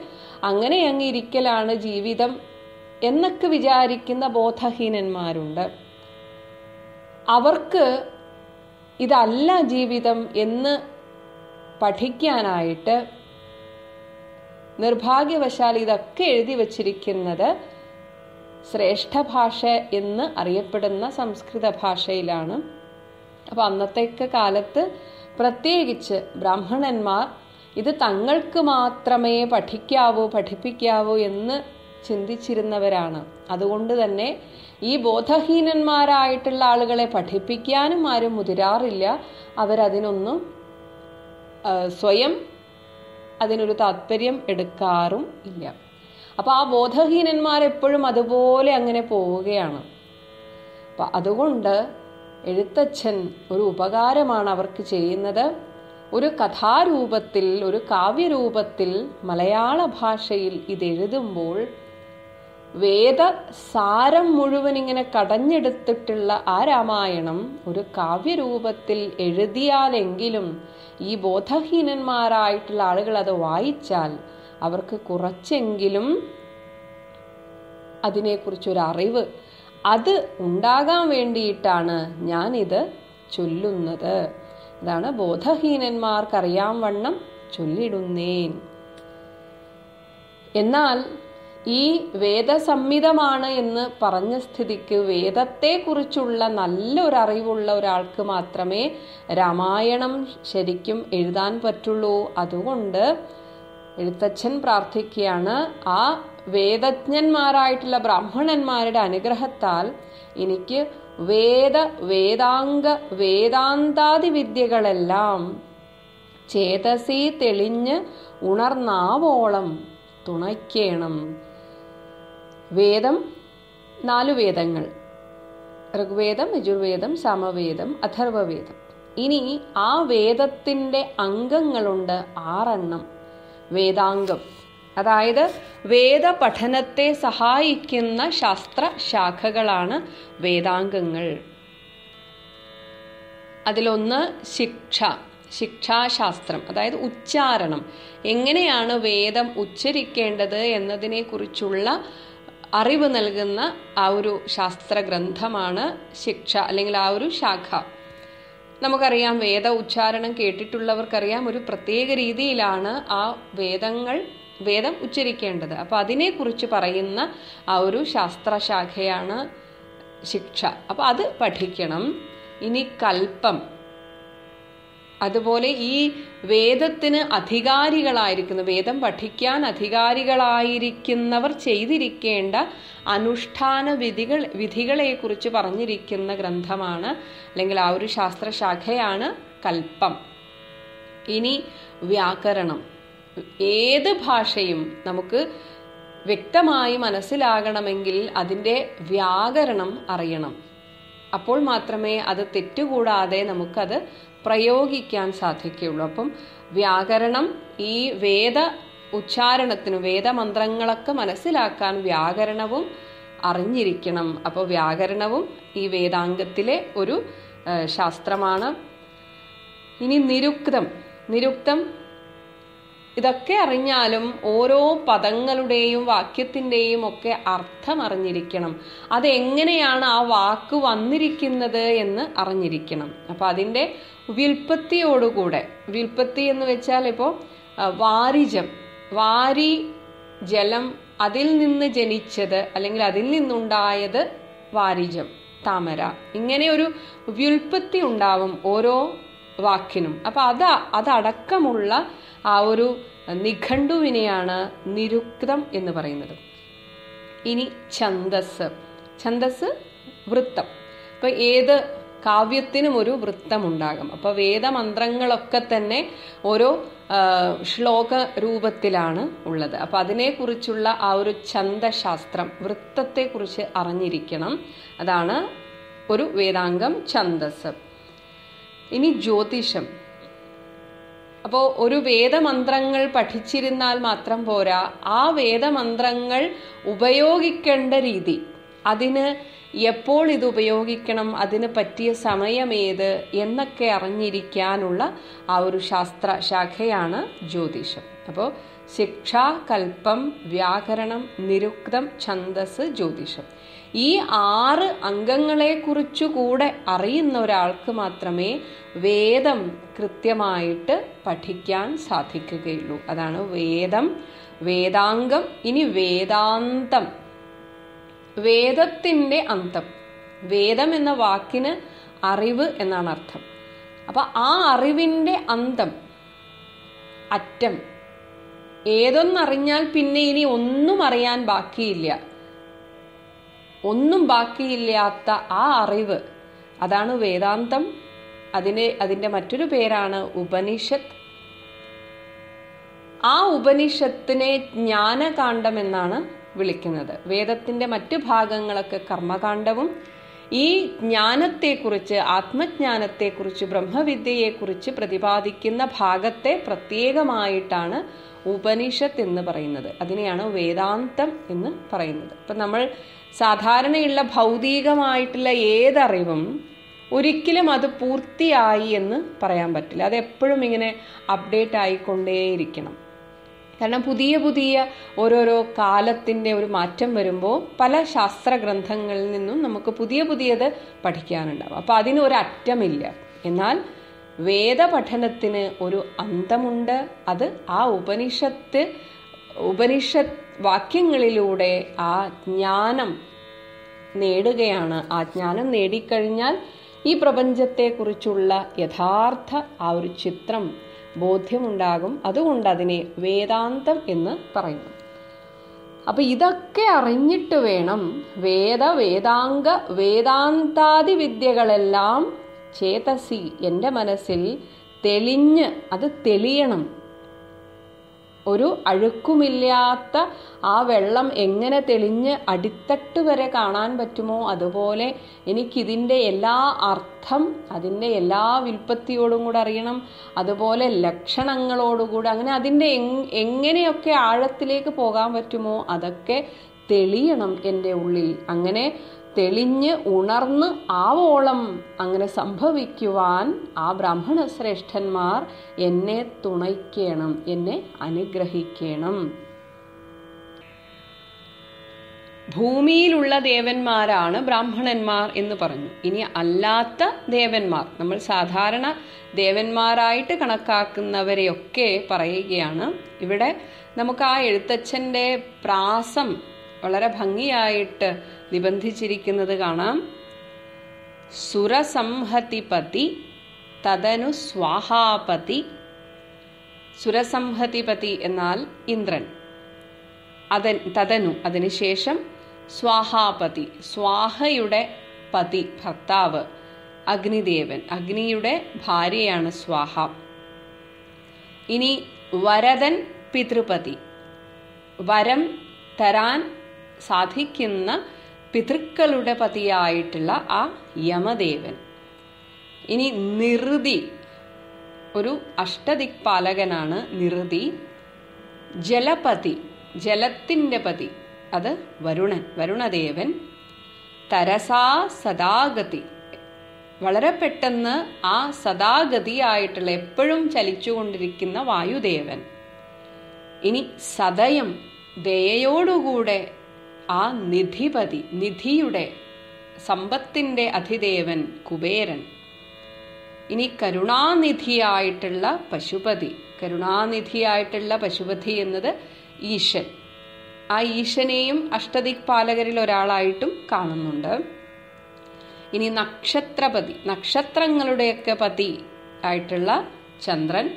അങ്ങനെ അങ്ങ് ഇരിക്കലാണ് ജീവിതം എന്നൊക്കെ വിചാരിക്കുന്ന ബോധഹീനന്മാരുണ്ട്. അവർക്ക് ഇതല്ല ജീവിതം എന്ന് പഠിക്കാനായിട്ട് നിർഭാഗ്യവശാൽ ഇതൊക്കെ എഴുതി വച്ചിരിക്കുന്നത് ശ്രേഷ്ഠ ഭാഷ എന്ന് അറിയപ്പെടുന്ന സംസ്കൃത ഭാഷയിലാണ്. അപ്പം അന്നത്തെയൊക്കെ കാലത്ത് പ്രത്യേകിച്ച് ബ്രാഹ്മണന്മാർ ഇത് തങ്ങൾക്ക് മാത്രമേ പഠിപ്പിക്കാവൂ എന്ന് ചിന്തിച്ചിരുന്നവരാണ്. അതുകൊണ്ട് തന്നെ ഈ ബോധഹീനന്മാരായിട്ടുള്ള ആളുകളെ പഠിപ്പിക്കാനും ആരും മുതിരാറില്ല. അവരതിനൊന്നും സ്വയം അതിനൊരു താല്പര്യം എടുക്കാറും ഇല്ല. അപ്പോൾ ആ ബോധഹീനന്മാരെപ്പോഴും അതുപോലെ അങ്ങനെ പോവുകയാണ്. അപ്പം അതുകൊണ്ട് എഴുത്തച്ഛൻ ഒരു ഉപകാരമാണ് അവർക്ക് ചെയ്യുന്നത്. ഒരു കഥാരൂപത്തിൽ, ഒരു കാവ്യരൂപത്തിൽ മലയാള ഭാഷയിൽ ഇതെഴുതുമ്പോൾ വേദസാരം മുഴുവൻ ഇങ്ങനെ കടഞ്ഞെടുത്തിട്ടുള്ള ആ രാമായണം ഒരു കാവ്യരൂപത്തിൽ എഴുതിയാലെങ്കിലും ഈ ബോധഹീനന്മാരായിട്ടുള്ള ആളുകൾ അത് വായിച്ചാൽ അവർക്ക് കുറച്ചെങ്കിലും അതിനെക്കുറിച്ചൊരറിവ് അത് ഉണ്ടാകാൻ വേണ്ടിയിട്ടാണ് ഞാനിത് ചൊല്ലുന്നത്. അതാണ് ബോധഹീനന്മാർക്കറിയാൻ വണ്ണം ചൊല്ലിടുന്നേൻ. എന്നാൽ ഈ വേദസംഹിതമാണ് എന്ന് പറഞ്ഞ സ്ഥിതിക്ക് വേദത്തെക്കുറിച്ചുള്ള നല്ലൊരറിവുള്ള ഒരാൾക്ക് മാത്രമേ രാമായണം ശരിക്കും എഴുതാൻ പറ്റുള്ളൂ. അതുകൊണ്ട് എഴുത്തച്ഛൻ പ്രാർത്ഥിക്കുകയാണ്, ആ വേദജ്ഞന്മാരായിട്ടുള്ള ബ്രാഹ്മണന്മാരുടെ അനുഗ്രഹത്താൽ എനിക്ക് വേദാംഗ വേദാന്താദി വിദ്യകളെല്ലാം ചേതസി തെളിഞ്ഞ് ഉണർന്നാവോളം തുണയ്ക്കണം. വേദം 4 വേദങ്ങൾ, ഋഗ്വേദം, യജുർവേദം, സാമവേദം, അഥർവവേദം. ഇനി ആ വേദത്തിൻ്റെ അംഗങ്ങളുണ്ട് 6 വേദാംഗം. അതായത് വേദപഠനത്തെ സഹായിക്കുന്ന ശാസ്ത്ര ശാഖകളാണ് വേദാംഗങ്ങൾ. അതിലൊന്ന് ശിക്ഷാശാസ്ത്രം, അതായത് ഉച്ചാരണം, എങ്ങനെയാണ് വേദം ഉച്ചരിക്കേണ്ടത് എന്നതിനെക്കുറിച്ചുള്ള അറിവ് നൽകുന്ന ആ ഒരു ശാസ്ത്രഗ്രന്ഥമാണ് ശിക്ഷ, അല്ലെങ്കിൽ ആ ഒരു ശാഖ. നമുക്കറിയാം, വേദ ഉച്ചാരണം കേട്ടിട്ടുള്ളവർക്കറിയാം, ഒരു പ്രത്യേക രീതിയിലാണ് ആ വേദം ഉച്ചരിക്കേണ്ടത്. അപ്പം അതിനെക്കുറിച്ച് പറയുന്ന ആ ഒരു ശാസ്ത്രശാഖയാണ് ശിക്ഷ. അപ്പം അത് പഠിക്കണം. ഇനി കൽപ്പം, അതുപോലെ ഈ വേദത്തിന് അധികാരികളായിരിക്കുന്ന, വേദം പഠിക്കാൻ അധികാരികളായിരിക്കുന്നവർ ചെയ്തിരിക്കേണ്ട അനുഷ്ഠാന വിധികളെക്കുറിച്ച് പറഞ്ഞിരിക്കുന്ന ഗ്രന്ഥമാണ്, അല്ലെങ്കിൽ ആ ഒരു ശാസ്ത്രശാഖയാണ് കൽപ്പം. ഇനി വ്യാകരണം. ഏത് ഭാഷയും നമുക്ക് വ്യക്തമായി മനസ്സിലാകണമെങ്കിൽ അതിൻ്റെ വ്യാകരണം അറിയണം. അപ്പോൾ മാത്രമേ അത് തെറ്റുകൂടാതെ നമുക്കത് പ്രയോഗിക്കാൻ സാധിക്കുകയുള്ളൂ. അപ്പം വ്യാകരണം, ഈ വേദ ഉച്ചാരണത്തിന്, വേദമന്ത്രങ്ങളൊക്കെ മനസ്സിലാക്കാൻ വ്യാകരണവും അറിഞ്ഞിരിക്കണം. അപ്പോൾ വ്യാകരണവും ഈ വേദാംഗത്തിലെ ഒരു ശാസ്ത്രമാണ്. ഇനി നിരുക്തം ഇതൊക്കെ അറിഞ്ഞാലും ഓരോ പദങ്ങളുടെയും വാക്യത്തിൻ്റെയും ഒക്കെ അർത്ഥം അറിഞ്ഞിരിക്കണം. അതെങ്ങനെയാണ് ആ വാക്ക് വന്നിരിക്കുന്നത് എന്ന് അറിഞ്ഞിരിക്കണം. അപ്പം അതിൻ്റെ വ്യുൽപ്പത്തിയോടുകൂടെ, വ്യുൽപ്പത്തി എന്ന് വെച്ചാൽ ഇപ്പോൾ വാരിജം, വാരി ജലം, അതിൽ നിന്ന് ജനിച്ചത് അല്ലെങ്കിൽ അതിൽ നിന്നുണ്ടായത് വാരിജം, താമര, ഇങ്ങനെ ഒരു വ്യുൽപ്പത്തി ഉണ്ടാവും ഓരോ വാക്കിനും. അപ്പം അതടക്കമുള്ള ആ ഒരു നിഘണ്ടുവിനെയാണ് നിരുക്തം എന്ന് പറയുന്നത്. ഇനി ഛന്ദസ് വൃത്തം. ഇപ്പൊ ഏത് കാവ്യത്തിനും ഒരു വൃത്തമുണ്ടാകും. അപ്പൊ വേദമന്ത്രങ്ങളൊക്കെ തന്നെ ഓരോ ശ്ലോക രൂപത്തിലാണ് ഉള്ളത്. അപ്പൊ അതിനെക്കുറിച്ചുള്ള ആ ഒരു ഛന്ദശാസ്ത്രം, വൃത്തത്തെക്കുറിച്ച് അറിഞ്ഞിരിക്കണം. അതാണ് ഒരു വേദാംഗം ഛന്ദസ്. ഇനി ജ്യോതിഷം. അപ്പോൾ ഒരു വേദമന്ത്രങ്ങൾ പഠിച്ചിരുന്നാൽ മാത്രം പോരാ, ആ വേദമന്ത്രങ്ങൾ ഉപയോഗിക്കേണ്ട രീതി, അതിന് എപ്പോൾ ഇത് ഉപയോഗിക്കണം, അതിന് പറ്റിയ സമയമേത് എന്നൊക്കെ അറിഞ്ഞിരിക്കാനുള്ള ആ ഒരു ശാസ്ത്ര ശാഖയാണ് ജ്യോതിഷം. അപ്പോൾ ശിക്ഷ, കൽപ്പം, വ്യാകരണം, നിരുക്തം, ഛന്ദസ്, ജ്യോതിഷം, ഈ 6 അംഗങ്ങളെക്കുറിച്ചുകൂടെ അറിയുന്ന ഒരാൾക്ക് മാത്രമേ വേദം കൃത്യമായിട്ട് പഠിക്കാൻ സാധിക്കുകയുള്ളൂ. അതാണ് വേദം, വേദാംഗം. ഇനി വേദാന്തം, വേദത്തിന്റെ അന്തം. വേദം എന്ന വാക്കിന് അറിവ് എന്നാണ് അർത്ഥം. അപ്പൊ ആ അറിവിന്റെ അന്തം, അറ്റം, ഏതൊന്നറിഞ്ഞാൽ പിന്നെ ഇനി ഒന്നും അറിയാൻ ബാക്കിയില്ല, ഒന്നും ബാക്കിയില്ലാത്ത ആ അറിവ്, അതാണ് വേദാന്തം. അതിന്റെ മറ്റൊരു പേരാണ് ഉപനിഷത്ത്. ആ ഉപനിഷത്തിനെ ജ്ഞാനകാന്ഡം എന്നാണ് വിളിക്കുന്നത്. വേദത്തിന്റെ മറ്റു ഭാഗങ്ങളൊക്കെ കർമ്മകാന്ഡവും ഈ ജ്ഞാനത്തെക്കുറിച്ച്, ആത്മജ്ഞാനത്തെക്കുറിച്ച്, ബ്രഹ്മവിദ്യയെക്കുറിച്ച് പ്രതിപാദിക്കുന്ന ഭാഗത്തെ പ്രത്യേകമായിട്ടാണ് ഉപനിഷത്ത് എന്ന് പറയുന്നത്. അതിനെയാണ് വേദാന്തം എന്ന് പറയുന്നത്. ഇപ്പം നമ്മൾ സാധാരണയുള്ള ഭൗതികമായിട്ടുള്ള ഏതറിവും ഒരിക്കലും അത് പൂർത്തിയായി എന്ന് പറയാൻ പറ്റില്ല. അത് എപ്പോഴും ഇങ്ങനെ അപ്ഡേറ്റ് ആയിക്കൊണ്ടേയിരിക്കണം. കാരണം പുതിയ പുതിയ ഓരോരോ കാലത്തിൻ്റെ ഒരു മാറ്റം വരുമ്പോൾ പല ശാസ്ത്ര ഗ്രന്ഥങ്ങളിൽ നിന്നും നമുക്ക് പുതിയത് പഠിക്കാനുണ്ടാവും. അപ്പോൾ അതിനൊരറ്റമില്ല. എന്നാൽ വേദപഠനത്തിന് ഒരു അന്തമുണ്ട്. അത് ആ ഉപനിഷത്ത് വാക്യങ്ങളിലൂടെ ആ ജ്ഞാനം നേടുകയാണ്. ആ ജ്ഞാനം നേടിക്കഴിഞ്ഞാൽ ഈ പ്രപഞ്ചത്തെക്കുറിച്ചുള്ള യഥാർത്ഥ ആ ഒരു ചിത്രം ബോധ്യമുണ്ടാകും. അതുകൊണ്ട് അതിനെ വേദാന്തം എന്ന് പറയുന്നു. അപ്പൊ ഇതൊക്കെ അറിഞ്ഞിട്ട് വേണം വേദാംഗ വേദാന്താദി വിദ്യകളെല്ലാം ചേതസി, എൻ്റെ മനസ്സിൽ തെളിഞ്ഞ്, അത് തെളിയണം. ഒരു അഴുക്കുമില്ലാത്ത ആ വെള്ളം എങ്ങനെ തെളിഞ്ഞ് അടിത്തട്ട് വരെ കാണാൻ പറ്റുമോ അതുപോലെ എനിക്കിതിൻ്റെ എല്ലാ അർത്ഥം, അതിൻ്റെ എല്ലാ വ്യുൽപ്പത്തിയോടും കൂടെ അറിയണം. അതുപോലെ ലക്ഷണങ്ങളോടുകൂടെ, അങ്ങനെ അതിൻ്റെ എങ്ങനെയൊക്കെ ആഴത്തിലേക്ക് പോകാൻ പറ്റുമോ അതൊക്കെ തെളിയണം എൻ്റെ ഉള്ളിൽ. അങ്ങനെ തെളിഞ്ഞ് ഉണർന്ന് ആവോളം അങ്ങനെ സംഭവിക്കുവാൻ ആ ബ്രാഹ്മണ ശ്രേഷ്ഠന്മാർ എന്നെ തുണയ്ക്കണം, എന്നെ അനുഗ്രഹിക്കണം. ഭൂമിയിലുള്ള ദേവന്മാരാണ് ബ്രാഹ്മണന്മാർ എന്ന് പറഞ്ഞു. ഇനി അല്ലാത്ത ദേവന്മാർ, നമ്മൾ സാധാരണ ദേവന്മാരായിട്ട് കണക്കാക്കുന്നവരെയൊക്കെ പറയുകയാണ്. ഇവിടെ നമുക്ക് ആ എഴുത്തച്ഛൻ്റെ പ്രാസം വളരെ ഭംഗിയായിട്ട് നിബന്ധിച്ചിരിക്കുന്നത് കാണാം. സുരസംഹതിപതി തദനു സ്വാഹാപതി. സുരസംഹതിപതി എന്നാൽ ഇന്ദ്രൻ, തദനു അതിനുശേഷം സ്വാഹാപതി, സ്വാഹയുടെ പതി ഭർത്താവ് അഗ്നിദേവൻ, അഗ്നിയുടെ ഭാര്യയാണ് സ്വാഹ. ഇനി വരദൻ പിതൃപതി, വരം തരാൻ സാധിക്കുന്ന പിതൃക്കളുടെ പതിയായിട്ടുള്ള ആ യമദേവൻ. ഇനി നിറുതി, ഒരു അഷ്ടദിക്പാലകനാണ് നിറുതി. ജലപതി, ജലത്തിൻ്റെ പതി, അത് വരുണൻ, വരുണദേവൻ. തരസാ സദാഗതി, വളരെ പെട്ടെന്ന് ആ സദാഗതിയായിട്ടുള്ള എപ്പോഴും ചലിച്ചുകൊണ്ടിരിക്കുന്ന വായുദേവൻ. ഇനി സദയം, ദയയോടുകൂടെ ആ നിധിപതി, നിധിയുടെ സമ്പത്തിൻ്റെ അധിദേവൻ കുബേരൻ. ഇനി കരുണാനിധിയായിട്ടുള്ള പശുപതി, കരുണാനിധിയായിട്ടുള്ള പശുപതി എന്നത് ഈശൻ. ആ ഈശനെയും അഷ്ടദിക്പാലകരിൽ ഒരാളായിട്ടും കാണുന്നുണ്ട്. ഇനി നക്ഷത്രപതി, നക്ഷത്രങ്ങളുടെയൊക്കെ പതി ആയിട്ടുള്ള ചന്ദ്രൻ.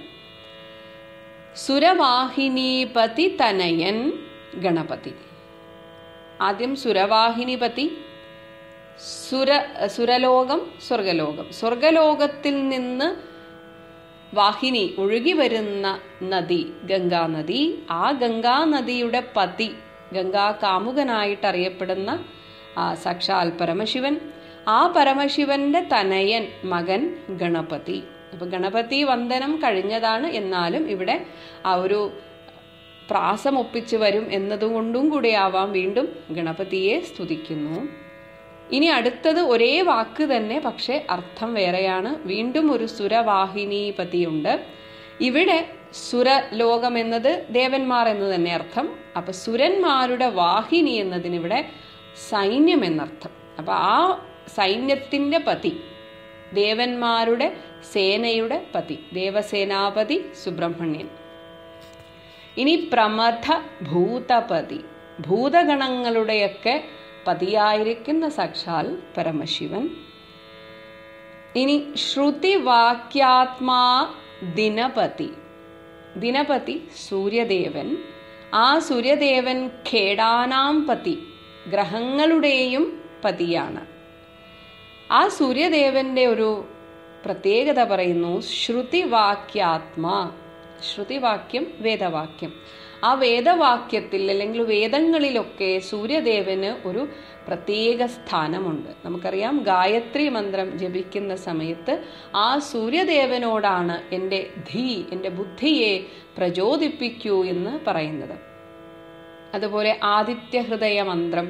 സുരവാഹിനീപതി തനയൻ ഗണപതി. ആദ്യം സുരവാഹിനിപതി, സുരലോകം, സ്വർഗലോകം. സ്വർഗലോകത്തിൽ നിന്ന് വാഹിനി ഒഴുകി വരുന്ന നദി ഗംഗാനദി. ആ ഗംഗാനദിയുടെ പതി, ഗംഗാ കാമുകനായിട്ട് അറിയപ്പെടുന്ന സാക്ഷാൽ പരമശിവൻ. ആ പരമശിവന്റെ തനയൻ മകൻ ഗണപതി. അപ്പൊ ഗണപതി വന്ദനം കഴിഞ്ഞതാണ്, എന്നാലും ഇവിടെ ആ ഒരു പ്രാസം ഒപ്പിച്ച് വരും എന്നതുകൊണ്ടും കൂടി ആവാം വീണ്ടും ഗണപതിയെ സ്തുതിക്കുന്നു. ഇനി അടുത്തത് ഒരേ വാക്ക് തന്നെ, പക്ഷെ അർത്ഥം വേറെയാണ്. വീണ്ടും ഒരു സുരവാഹിനീപതിയുണ്ട്. ഇവിടെ സുരലോകം എന്നത് ദേവന്മാർ എന്ന് തന്നെ അർത്ഥം. അപ്പൊ സുരന്മാരുടെ വാഹിനി എന്നതിന് ഇവിടെ സൈന്യം എന്നർത്ഥം. അപ്പൊ ആ സൈന്യത്തിന്റെ പതി, ദേവന്മാരുടെ സേനയുടെ പതി, ദേവസേനാപതി സുബ്രഹ്മണ്യൻ. ഇനി പ്രമഥ ഭൂതപതി, ഭൂതഗണങ്ങളുടെയൊക്കെ പതിയായിരിക്കുന്ന സാക്ഷാൽ പരമശിവൻ. ഇനി ശ്രുതിവാക്യാത്മാ ദിനപതി, ദിനപതി സൂര്യദേവൻ. ആ സൂര്യദേവൻ ഖേടാനാം പതി, ഗ്രഹങ്ങളുടെയും പതിയാണ്. ആ സൂര്യദേവന്റെ ഒരു പ്രത്യേകത പറയുന്നു, ശ്രുതിവാക്യാത്മാ. ശ്രുതിവാക്യം വേദവാക്യം. ആ വേദവാക്യത്തിൽ അല്ലെങ്കിൽ വേദങ്ങളിലൊക്കെ സൂര്യദേവന് ഒരു പ്രത്യേക സ്ഥാനമുണ്ട്. നമുക്കറിയാം, ഗായത്രി മന്ത്രം ജപിക്കുന്ന സമയത്ത് ആ സൂര്യദേവനോടാണ് എൻ്റെ എൻ്റെ ബുദ്ധിയെ പ്രചോദിപ്പിക്കൂ എന്ന് പറയുന്നത്. അതുപോലെ ആദിത്യഹൃദയ മന്ത്രം,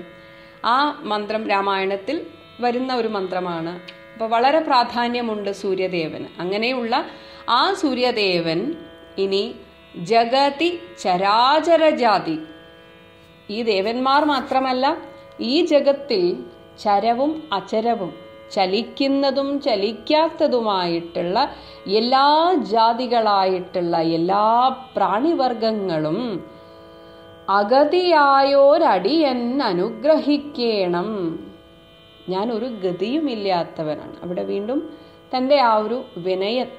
ആ മന്ത്രം രാമായണത്തിൽ വരുന്ന ഒരു മന്ത്രമാണ്. അപ്പോൾ വളരെ പ്രാധാന്യമുണ്ട് സൂര്യദേവന്. അങ്ങനെയുള്ള ആ സൂര്യദേവൻ ഇനി ജഗതി ചരാചരജാതി, ഈ ദേവന്മാർ മാത്രമല്ല, ഈ ജഗത്തിൽ ചരവും അചരവും ചലിക്കുന്നതും ചലിക്കാത്തതുമായിട്ടുള്ള എല്ലാ ജാതികളായിട്ടുള്ള എല്ലാ പ്രാണിവർഗങ്ങളും അഗതിയായോരടിയൻ അനുഗ്രഹിക്കേണം. ഞാൻ ഒരു ഗതിയുമില്ലാത്തവനാണ്. അവിടെ വീണ്ടും തൻ്റെ ആ ഒരു വിനയം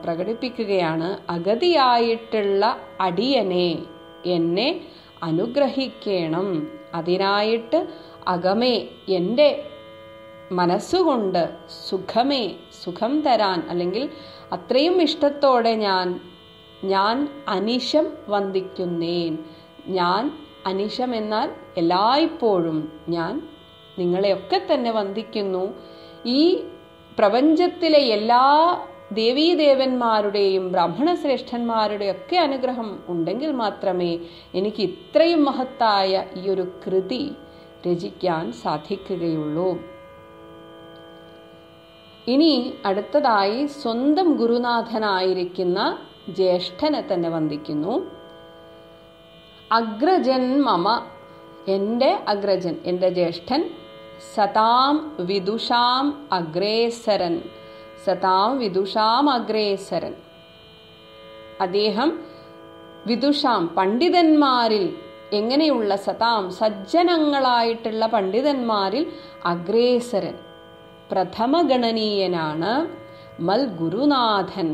പ്രകടിപ്പിക്കുകയാണ്. അഗതിയായിട്ടുള്ള അടിയനെ, എന്നെ അനുഗ്രഹിക്കണം. അതിനായിട്ട് അകമേ, എൻ്റെ മനസ്സുകൊണ്ട് സുഖം തരാൻ, അല്ലെങ്കിൽ അത്രയും ഇഷ്ടത്തോടെ ഞാൻ അനിശം വന്ദിക്കുന്നേൻ. ഞാൻ അനിശം എന്നാൽ എല്ലായ്പ്പോഴും ഞാൻ നിങ്ങളെയൊക്കെ തന്നെ വന്ദിക്കുന്നു. ഈ പ്രപഞ്ചത്തിലെ എല്ലാ ദേവീദേവന്മാരുടെയും ബ്രാഹ്മണ ശ്രേഷ്ഠന്മാരുടെയൊക്കെ അനുഗ്രഹം ഉണ്ടെങ്കിൽ മാത്രമേ എനിക്ക് ഇത്രയും മഹത്തായ ഈ ഒരു കൃതി രചിക്കാൻ സാധിക്കുകയുള്ളൂ. ഇനി അടുത്തതായി സ്വന്തം ഗുരുനാഥനായിരിക്കുന്ന ജ്യേഷ്ഠനെ തന്നെ വന്ദിക്കുന്നു. അഗ്രജൻ മമ, എൻ്റെ അഗ്രജൻ, എൻ്റെ ജ്യേഷ്ഠൻ. സതാം വിദുഷാം അഗ്രേസരൻ, സതാം വിദുഷാം അഗ്രേസരൻ. അദ്ദേഹം വിദുഷാം പണ്ഡിതന്മാരിൽ, എങ്ങനെയുള്ള സതാം സജ്ജനങ്ങളായിട്ടുള്ള പണ്ഡിതന്മാരിൽ അഗ്രേസരൻ, പ്രഥമഗണനീയനാണ്. മൽ ഗുരുനാഥൻ,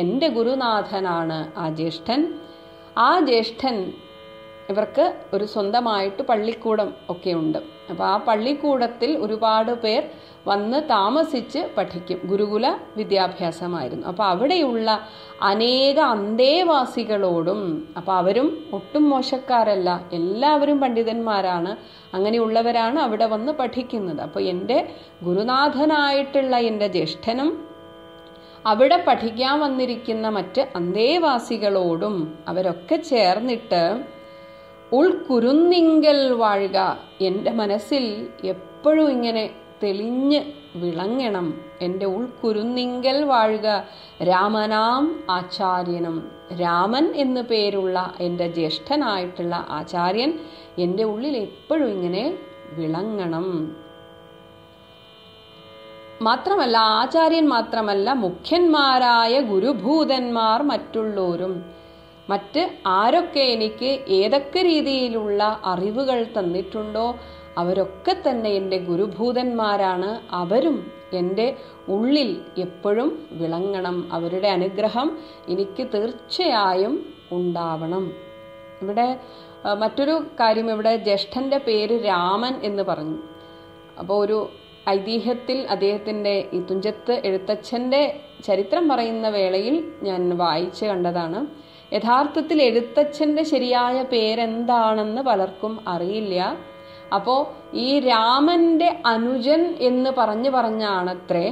എൻ്റെ ഗുരുനാഥനാണ് ആ ജ്യേഷ്ഠൻ. ആ ജ്യേഷ്ഠൻ, ഇവർക്ക് ഒരു സ്വന്തമായിട്ട് പള്ളിക്കൂടം ഒക്കെ ഉണ്ട്. അപ്പോൾ ആ പള്ളിക്കൂടത്തിൽ ഒരുപാട് പേർ വന്ന് താമസിച്ച് പഠിക്കും. ഗുരുകുല വിദ്യാഭ്യാസമായിരുന്നു. അപ്പോൾ അവിടെയുള്ള അനേക അന്തേവാസികളോടും, അപ്പോൾ അവരും ഒട്ടും മോശക്കാരല്ല, എല്ലാവരും പണ്ഡിതന്മാരാണ്. അങ്ങനെയുള്ളവരാണ് അവിടെ വന്ന് പഠിക്കുന്നത്. അപ്പോൾ എൻ്റെ ഗുരുനാഥനായിട്ടുള്ള എൻ്റെ ജ്യേഷ്ഠനും അവിടെ പഠിക്കാൻ വന്നിരിക്കുന്ന മറ്റ് അന്തേവാസികളോടും അവരൊക്കെ ചേർന്നിട്ട് ഉൾക്കുരുന്നിങ്കൽ വാഴുക, എൻ്റെ മനസ്സിൽ എപ്പോഴും ഇങ്ങനെ തെളിഞ്ഞ് വിളങ്ങണം. എൻ്റെ ഉൾക്കുരുന്നിങ്കൽ വാഴുക രാമനാം ആചാര്യനും, രാമൻ എന്നു പേരുള്ള എൻ്റെ ജ്യേഷ്ഠനായിട്ടുള്ള ആചാര്യൻ എൻ്റെ ഉള്ളിൽ എപ്പോഴും ഇങ്ങനെ വിളങ്ങണം. മാത്രമല്ല, ആചാര്യൻ മാത്രമല്ല, മുഖ്യന്മാരായ ഗുരുഭൂതന്മാർ മറ്റുള്ളവരും, മറ്റ് ആരൊക്കെ എനിക്ക് ഏതൊക്കെ രീതിയിലുള്ള അറിവുകൾ തന്നിട്ടുണ്ടോ അവരൊക്കെ തന്നെ എൻ്റെ ഗുരുഭൂതന്മാരാണ്. അവരും എൻ്റെ ഉള്ളിൽ എപ്പോഴും വിളങ്ങണം. അവരുടെ അനുഗ്രഹം എനിക്ക് തീർച്ചയായും ഉണ്ടാവണം. ഇവിടെ മറ്റൊരു കാര്യം, ഇവിടെ ജ്യേഷ്ഠൻ്റെ പേര് രാമൻ എന്ന് പറഞ്ഞു. അപ്പോൾ ഒരു ഐതിഹ്യത്തിൽ അദ്ദേഹത്തിൻ്റെ ഈ തുഞ്ചത്ത് എഴുത്തച്ഛൻ്റെ ചരിത്രം പറയുന്ന വേളയിൽ ഞാൻ വായിച്ച് കണ്ടതാണ്. യഥാർത്ഥത്തിൽ എഴുത്തച്ഛൻ്റെ ശരിയായ പേരെന്താണെന്ന് പലർക്കും അറിയില്ല. അപ്പോൾ ഈ രാമൻ്റെ അനുജൻ എന്ന് പറഞ്ഞാണത്രേ.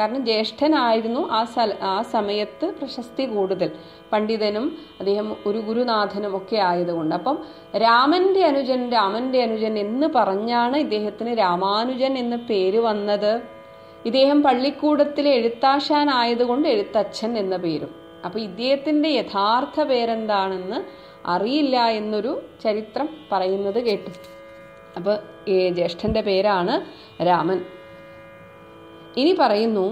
കാരണം ജ്യേഷ്ഠനായിരുന്നു ആ സമയത്ത് പ്രശസ്തി കൂടുതൽ, പണ്ഡിതനും അദ്ദേഹം ഒരു ഗുരുനാഥനും ഒക്കെ ആയതുകൊണ്ട്. അപ്പം രാമന്റെ അനുജൻ എന്ന് പറഞ്ഞാണ് ഇദ്ദേഹത്തിന് രാമാനുജൻ എന്ന പേര് വന്നത്. ഇദ്ദേഹം പള്ളിക്കൂടത്തിലെ എഴുത്താശാനായതുകൊണ്ട് എഴുത്തച്ഛൻ എന്ന പേരും. അപ്പൊ ഇദ്ദേഹത്തിന്റെ യഥാർത്ഥ പേരെന്താണെന്ന് അറിയില്ല എന്നൊരു ചരിത്രം പറയുന്നത് കേട്ടു. അപ്പൊ ജ്യേഷ്ഠന്റെ പേരാണ് രാമൻ. ഇനി പറയുന്നു,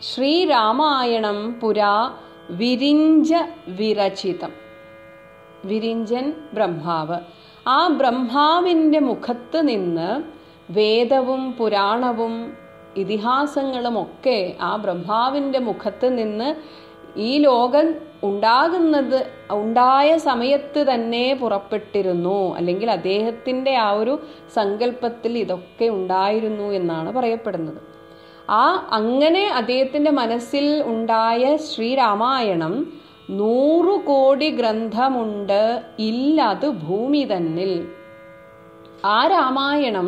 ശ്രീരാമായണം പുരാ വിരിഞ്ച വിരചിതം. വിരിഞ്ചൻ ബ്രഹ്മാവ്. ആ ബ്രഹ്മാവിന്റെ മുഖത്ത് നിന്ന് വേദവും പുരാണവും ഇതിഹാസങ്ങളും ഒക്കെ ആ ബ്രഹ്മാവിന്റെ മുഖത്ത് നിന്ന് ഈ ലോകം ഉണ്ടായ സമയത്ത് തന്നെ പുറപ്പെട്ടിരുന്നു. അല്ലെങ്കിൽ അദ്ദേഹത്തിന്റെ ആ ഒരു സങ്കല്പത്തിൽ ഇതൊക്കെ ഉണ്ടായിരുന്നു എന്നാണ് പറയപ്പെടുന്നത്. അങ്ങനെ അദ്ദേഹത്തിന്റെ മനസ്സിൽ ഉണ്ടായ ശ്രീരാമായണം 100 കോടി ഗ്രന്ഥമുണ്ട്, ഇല്ലത് ഭൂമി തന്നിൽ. ആ രാമായണം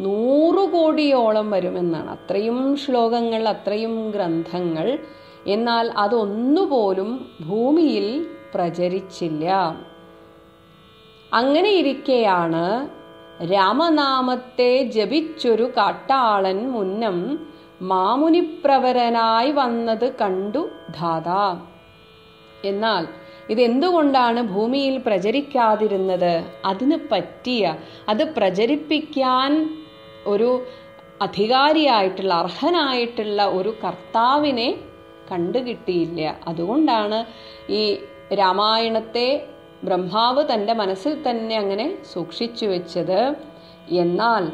100 കോടിയോളം വരുമെന്നാണ്. അത്രയും ശ്ലോകങ്ങൾ, അത്രയും ഗ്രന്ഥങ്ങൾ. എന്നാൽ അതൊന്നുപോലും ഭൂമിയിൽ പ്രചരിച്ചില്ല. അങ്ങനെ ഇരിക്കെയാണ് രാമനാമത്തെ ജപിച്ചൊരു കാട്ടാളൻ മുന്നം മാമുനിപ്രവരനായി വന്നത് കണ്ടു ധാതാ. എന്നാൽ ഇതെന്തുകൊണ്ടാണ് ഭൂമിയിൽ പ്രചരിക്കാതിരുന്നത്? അതിന് പറ്റിയ, അത് പ്രചരിപ്പിക്കാൻ ഒരു അധികാരിയായിട്ടുള്ള, അർഹനായിട്ടുള്ള ഒരു കർത്താവിനെ കണ്ടുകിട്ടിയില്ല. അതുകൊണ്ടാണ് ഈ രാമായണത്തെ ബ്രഹ്മാവ് തൻ്റെ മനസ്സിൽ തന്നെ അങ്ങനെ സൂക്ഷിച്ചു വെച്ചത്. എന്നാൽ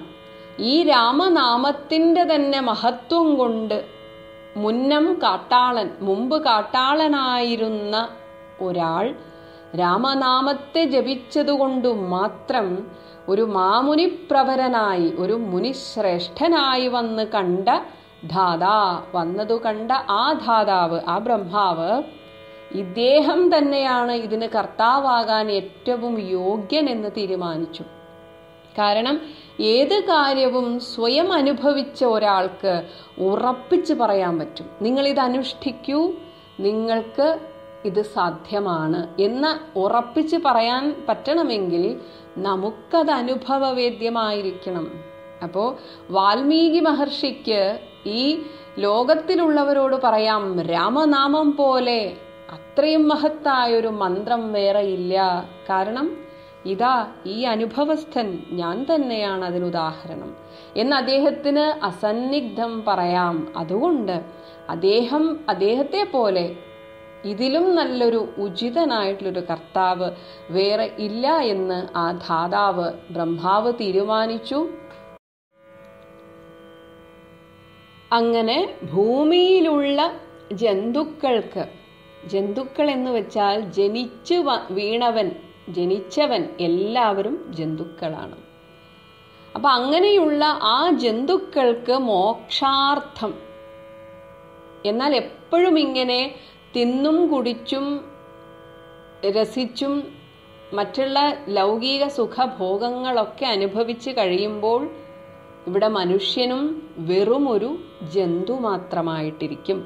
ഈ രാമനാമത്തിൻ്റെ തന്നെ മഹത്വം കൊണ്ട് മുമ്പ് കാട്ടാളനായിരുന്ന ഒരാൾ രാമനാമത്തെ ജപിച്ചതുകൊണ്ടു മാത്രം ഒരു മാമുനിപ്രവരനായി, ഒരു മുനിശ്രേഷ്ഠനായി വന്നു കണ്ട ആ ധാതാവ്, ആ ബ്രഹ്മാവ്, ഇദ്ദേഹം തന്നെയാണ് ഇതിന് കർത്താവാകാൻ ഏറ്റവും യോഗ്യൻ എന്ന് തീരുമാനിച്ചു. കാരണം ഏത് കാര്യവും സ്വയം അനുഭവിച്ച ഒരാൾക്ക് ഉറപ്പിച്ച് പറയാൻ പറ്റും. നിങ്ങളിത് അനുഷ്ഠിക്കൂ, നിങ്ങൾക്ക് ഇത് സാധ്യമാണ് എന്ന് ഉറപ്പിച്ച് പറയാൻ പറ്റണമെങ്കിൽ നമുക്കത് അനുഭവവേദ്യമായിരിക്കണം. അപ്പോൾ വാൽമീകി മഹർഷിക്ക് ഈ ലോകത്തിലുള്ളവരോട് പറയാം, രാമനാമം പോലെ അത്രയും മഹത്തായൊരു മന്ത്രം വേറെ ഇല്ല. കാരണം ഇതാ ഈ അനുഭവസ്ഥൻ ഞാൻ തന്നെയാണ് അതിനുദാഹരണം എന്ന് അദ്ദേഹത്തിന് അസന്നിഗ്ധം പറയാം. അതുകൊണ്ട് അദ്ദേഹത്തെ പോലെ ഇതിലും നല്ലൊരു ഉചിതനായിട്ടുള്ളൊരു കർത്താവ് വേറെ ഇല്ല എന്ന് ആ ധാതാവ് ബ്രഹ്മാവ് തീരുമാനിച്ചു. അങ്ങനെ ഭൂമിയിലുള്ള ജന്തുക്കൾ എന്ന് വെച്ചാൽ ജനിച്ചവൻ എല്ലാവരും ജന്തുക്കളാണ്. അപ്പൊ അങ്ങനെയുള്ള ആ ജന്തുക്കൾക്ക് മോക്ഷാർത്ഥം, എന്നാൽ എപ്പോഴും ഇങ്ങനെ തിന്നും കുടിച്ചും രസിച്ചും മറ്റുള്ള ലൗകിക സുഖഭോഗങ്ങളൊക്കെ അനുഭവിച്ച് കഴിയുമ്പോൾ ഇവിടെ മനുഷ്യനും വെറുമൊരു ജന്തു മാത്രമായിട്ടിരിക്കും.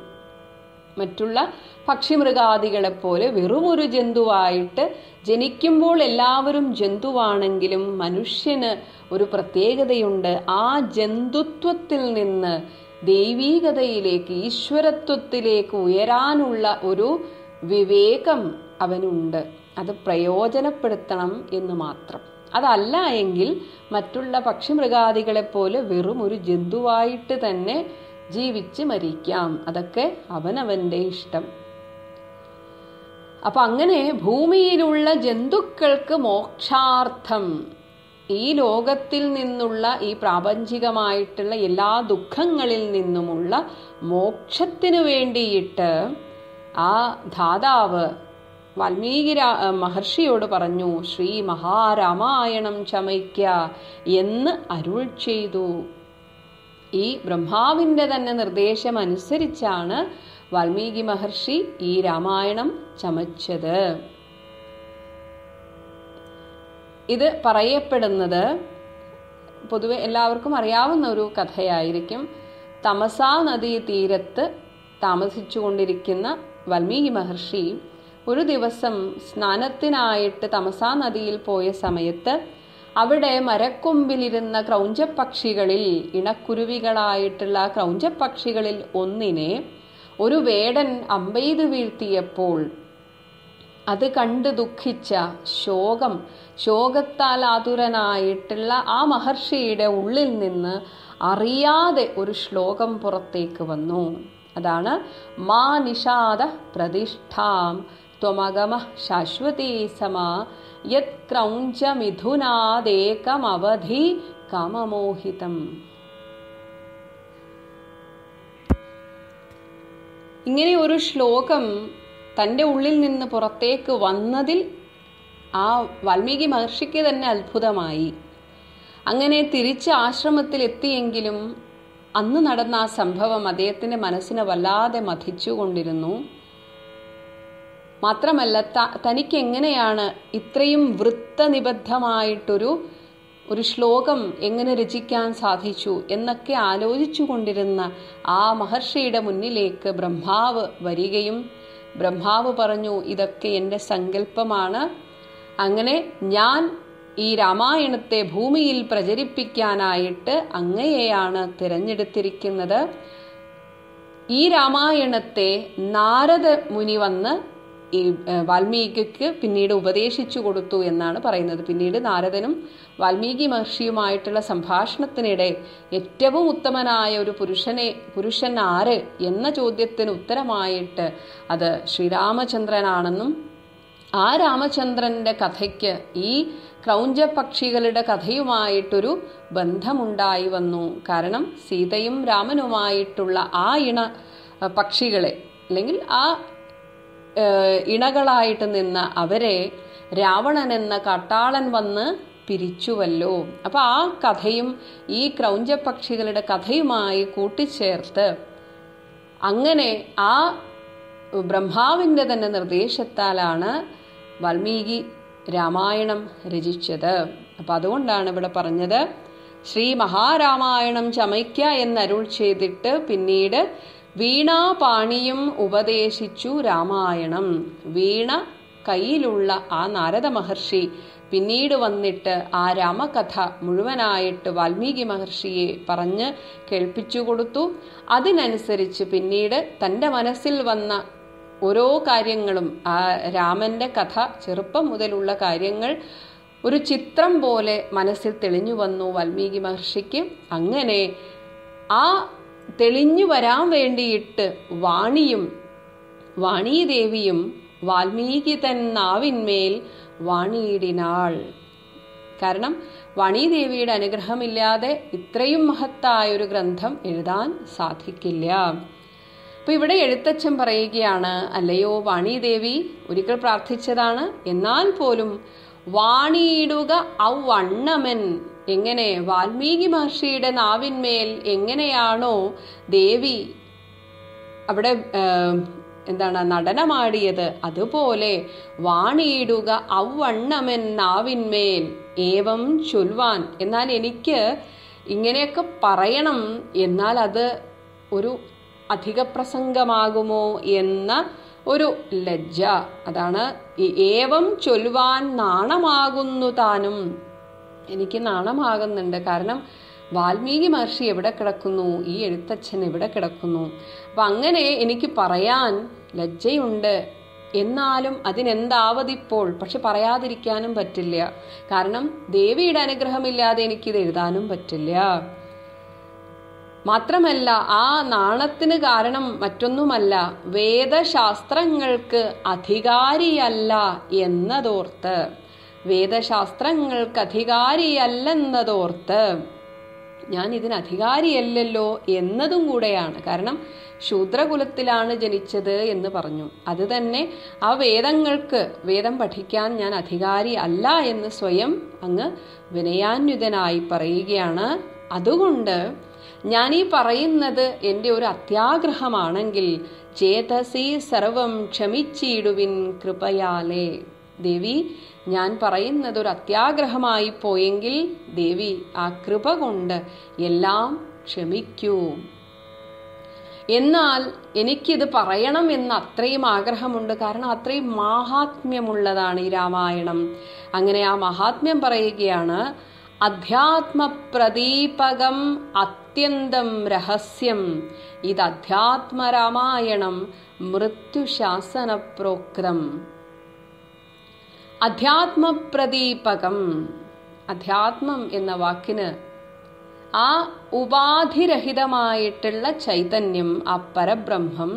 മറ്റുള്ള പക്ഷിമൃഗാദികളെപ്പോലെ വെറുമൊരു ജന്തുവായിട്ട് ജനിക്കുമ്പോൾ എല്ലാവരും ജന്തുവാണെങ്കിലും മനുഷ്യന് ഒരു പ്രത്യേകതയുണ്ട്. ആ ജന്തുത്വത്തിൽ നിന്ന് ദൈവീകതയിലേക്ക്, ഈശ്വരത്വത്തിലേക്ക് ഉയരാനുള്ള ഒരു വിവേകം അവനുണ്ട്. അത് പ്രയോജനപ്പെടുത്തണം എന്ന് മാത്രം. അതല്ല എങ്കിൽ മറ്റുള്ള പക്ഷിമൃഗാദികളെപ്പോലെ വെറും ഒരു ജന്തുവായിട്ട് തന്നെ ജീവിച്ച് മരിക്കാം. അതൊക്കെ അവനവന്റെ ഇഷ്ടം. അപ്പൊ അങ്ങനെ ഭൂമിയിലുള്ള ജന്തുക്കൾക്ക് മോക്ഷാർത്ഥം, ഈ ലോകത്തിൽ നിന്നുള്ള ഈ പ്രാപഞ്ചികമായിട്ടുള്ള എല്ലാ ദുഃഖങ്ങളിൽ നിന്നുമുള്ള മോക്ഷത്തിനു വേണ്ടിയിട്ട് ആ ധാതാവ് വാൽമീകി മഹർഷിയോട് പറഞ്ഞു, ശ്രീ മഹാരാമായണം ചമയ്ക്ക എന്ന് അരുൾ ചെയ്തു. ഈ ബ്രഹ്മാവിന്റെ തന്നെ നിർദ്ദേശം അനുസരിച്ചാണ് വാൽമീകി മഹർഷി ഈ രാമായണം ചമച്ചത്. ഇത് പറയപ്പെടുന്നത് പൊതുവെ എല്ലാവർക്കും അറിയാവുന്ന ഒരു കഥയായിരിക്കും. തമസാ നദീ തീരത്ത് താമസിച്ചുകൊണ്ടിരിക്കുന്ന വാൽമീകി മഹർഷി ഒരു ദിവസം സ്നാനത്തിനായിട്ട് തമസാ നദിയിൽ പോയ സമയത്ത് അവിടെ മരക്കൊമ്പിലിരുന്ന ക്രൗഞ്ചപ്പക്ഷികളിൽ, ഇണക്കുരുവികളായിട്ടുള്ള ക്രൗഞ്ചപ്പക്ഷികളിൽ ഒന്നിനെ ഒരു വേടൻ അമ്പെയ്ത് വീഴ്ത്തിയപ്പോൾ അത് കണ്ട് ദുഃഖിച്ച ശോകത്താൽ ആതുരനായിട്ടുള്ള ആ മഹർഷിയുടെ ഉള്ളിൽ നിന്ന് അറിയാതെ ഒരു ശ്ലോകം പുറത്തേക്ക് വന്നു. അതാണ് മാ നിഷാദ പ്രതിഷ്ഠാം ത്വമഗമ ശാശ്വതീ സമാ യത് ക്രൗഞ്ചമിഥുനാദേകമവധി കാമമോഹിതം. ഇങ്ങനെ ഒരു ശ്ലോകം തൻ്റെ ഉള്ളിൽ നിന്ന് പുറത്തേക്ക് വന്നതിൽ ആ വാൽമീകി മഹർഷിക്ക് തന്നെ അത്ഭുതമായി. അങ്ങനെ തിരിച്ച് ആശ്രമത്തിൽ എത്തിയെങ്കിലും അന്ന് നടന്ന ആ സംഭവം അദ്ദേഹത്തിൻ്റെ മനസ്സിനെ വല്ലാതെ മഥിച്ചുകൊണ്ടിരുന്നു. മാത്രമല്ല, തനിക്ക് എങ്ങനെയാണ് ഇത്രയും വൃത്തനിബദ്ധമായിട്ടൊരു ശ്ലോകം എങ്ങനെ രചിക്കാൻ സാധിച്ചു എന്നൊക്കെ ആലോചിച്ചു കൊണ്ടിരുന്ന ആ മഹർഷിയുടെ മുന്നിലേക്ക് ബ്രഹ്മാവ് വരികയും ബ്രഹ്മാവ് പറഞ്ഞു, ഇതൊക്കെ എൻ്റെ സങ്കല്പമാണ്. അങ്ങനെ ഞാൻ ഈ രാമായണത്തെ ഭൂമിയിൽ പ്രചരിപ്പിക്കാനായിട്ട് അങ്ങയെയാണ് തിരഞ്ഞെടുത്തിരിക്കുന്നത്. ഈ രാമായണത്തെ നാരദ മുനി വന്ന് ഈ വാൽമീകിക്ക് പിന്നീട് ഉപദേശിച്ചു കൊടുത്തു എന്നാണ് പറയുന്നത്. പിന്നീട് നാരദനും വാൽമീകി മഹർഷിയുമായിട്ടുള്ള സംഭാഷണത്തിനിടെ ഏറ്റവും ഉത്തമനായ ഒരു പുരുഷൻ ആര് എന്ന ചോദ്യത്തിന് ഉത്തരമായിട്ട് അത് ശ്രീരാമചന്ദ്രനാണെന്നും ആ രാമചന്ദ്രന്റെ കഥയ്ക്ക് ഈ ക്രൗഞ്ചപക്ഷികളുടെ കഥയുമായിട്ടൊരു ബന്ധമുണ്ടായി വന്നു. കാരണം സീതയും രാമനുമായിട്ടുള്ള ആ പക്ഷികളെ അല്ലെങ്കിൽ ആ ഇണകളായിട്ട് നിന്ന അവരെ രാവണൻ എന്ന കാട്ടാളൻ വന്ന് പിരിച്ചുവല്ലോ. അപ്പൊ ആ കഥയും ഈ ക്രൗഞ്ചപക്ഷികളുടെ കഥയുമായി കൂട്ടിച്ചേർത്ത് അങ്ങനെ ആ ബ്രഹ്മാവിൻ്റെ തന്നെ നിർദ്ദേശത്താലാണ് വാൽമീകി രാമായണം രചിച്ചത്. അപ്പൊ അതുകൊണ്ടാണ് ഇവിടെ പറഞ്ഞത് ശ്രീ മഹാരാമായണം ചമയ്ക്ക എന്നരുൾ ചെയ്തിട്ട് പിന്നീട് വീണാപാണിയും ഉപദേശിച്ചു രാമായണം. വീണ കയ്യിലുള്ള ആ നാരദ മഹർഷി പിന്നീട് വന്നിട്ട് ആ രാമകഥ മുഴുവനായിട്ട് വാൽമീകി മഹർഷിയെ പറഞ്ഞ് കേൾപ്പിച്ചു കൊടുത്തു. അതിനനുസരിച്ച് പിന്നീട് തൻ്റെ മനസ്സിൽ വന്ന ഓരോ കാര്യങ്ങളും, ആ രാമന്റെ കഥ ചെറുപ്പം മുതലുള്ള കാര്യങ്ങൾ ഒരു ചിത്രം പോലെ മനസ്സിൽ തെളിഞ്ഞു വന്നു വാൽമീകി മഹർഷിക്ക്. അങ്ങനെ ആ തെളിഞ്ഞു വരാൻ വേണ്ടിയിട്ട് വാണീദേവിയും വാൽമീകി തൻ നാവിന്മേൽ വാണിയിടിനാൾ. കാരണം വാണീദേവിയുടെ അനുഗ്രഹമില്ലാതെ ഇത്രയും മഹത്തായൊരു ഗ്രന്ഥം എഴുതാൻ സാധിക്കില്ല. അപ്പൊ ഇവിടെ എഴുത്തച്ഛൻ പറയുകയാണ്, അല്ലയോ വാണീദേവി ഒരിക്കൽ പ്രാർത്ഥിച്ചതാണ്, എന്നാൽ പോലും വാണിയിടുക ഔവണ്ണമൻ. എങ്ങനെ വാൽമീകി മഹർഷിയുടെ നാവിന്മേൽ എങ്ങനെയാണോ ദേവി അവിടെ നടനമാടിയത്, അതുപോലെ വാണിയിടുക ഔവണ്ണമൻ നാവിന്മേൽ ഏവം ചൊൽവാൻ. എന്നാൽ എനിക്ക് ഇങ്ങനെയൊക്കെ പറയണം, എന്നാൽ അത് ഒരു അധിക പ്രസംഗമാകുമോ എന്ന ഒരു ലജ്ജ. അതാണ് ഏവം ചൊൽവാൻ നാണമാകുന്നു താനും. എനിക്ക് നാണമാകുന്നുണ്ട്. കാരണം വാൽമീകി മഹർഷി എവിടെ കിടക്കുന്നു, ഈ എഴുത്തച്ഛൻ എവിടെ കിടക്കുന്നു. അപ്പൊ അങ്ങനെ എനിക്ക് പറയാൻ ലജ്ജയുണ്ട്. എന്നാലും അതിനെന്താവതിപ്പോൾ. പക്ഷെ പറയാതിരിക്കാനും പറ്റില്ല. കാരണം ദേവിയുടെ അനുഗ്രഹമില്ലാതെ എനിക്കിത് എഴുതാനും പറ്റില്ല. മാത്രമല്ല ആ നാണത്തിന് കാരണം മറ്റൊന്നുമല്ല, വേദശാസ്ത്രങ്ങൾക്ക് അധികാരിയല്ല എന്നതോർത്ത്, വേദശാസ്ത്രങ്ങൾക്ക് അധികാരിയല്ലെന്നതോർത്ത് ഞാൻ ഇതിന് അധികാരിയല്ലല്ലോ എന്നതും കൂടെയാണ്. കാരണം ശൂദ്രകുലത്തിലാണ് ജനിച്ചത് എന്ന് പറഞ്ഞു. അത് തന്നെ ആ വേദം പഠിക്കാൻ ഞാൻ അധികാരി അല്ല എന്ന് സ്വയം അങ്ങ് വിനയാന്വിതനായി പറയുകയാണ്. അതുകൊണ്ട് ഞാൻ ഈ പറയുന്നത് എൻ്റെ ഒരു അത്യാഗ്രഹമാണെങ്കിൽ ചേതസി സർവം ക്ഷമിച്ചിടുവിൻ കൃപയാലേ. ദേവി, ഞാൻ പറയുന്നത് ഒരു അത്യാഗ്രഹമായി പോയെങ്കിൽ ദേവി ആ കൃപ കൊണ്ട് എല്ലാം ക്ഷമിക്കൂ. എന്നാൽ എനിക്കിത് പറയണം എന്ന് അത്രയും ആഗ്രഹമുണ്ട്. കാരണം അത്രയും മാഹാത്മ്യമുള്ളതാണ് ഈ രാമായണം. അങ്ങനെ ആ മഹാത്മ്യം പറയുകയാണ്. അധ്യാത്മപ്രദീപകം അത്യന്തം രഹസ്യം ഇത് അധ്യാത്മരാമായണം മൃത്യുശാസന പ്രോക്തം. അധ്യാത്മപ്രദീപകം, അധ്യാത്മം എന്ന വാക്കിന് ആ ഉപാധിരഹിതമായിട്ടുള്ള ചൈതന്യം, ആ പരബ്രഹ്മം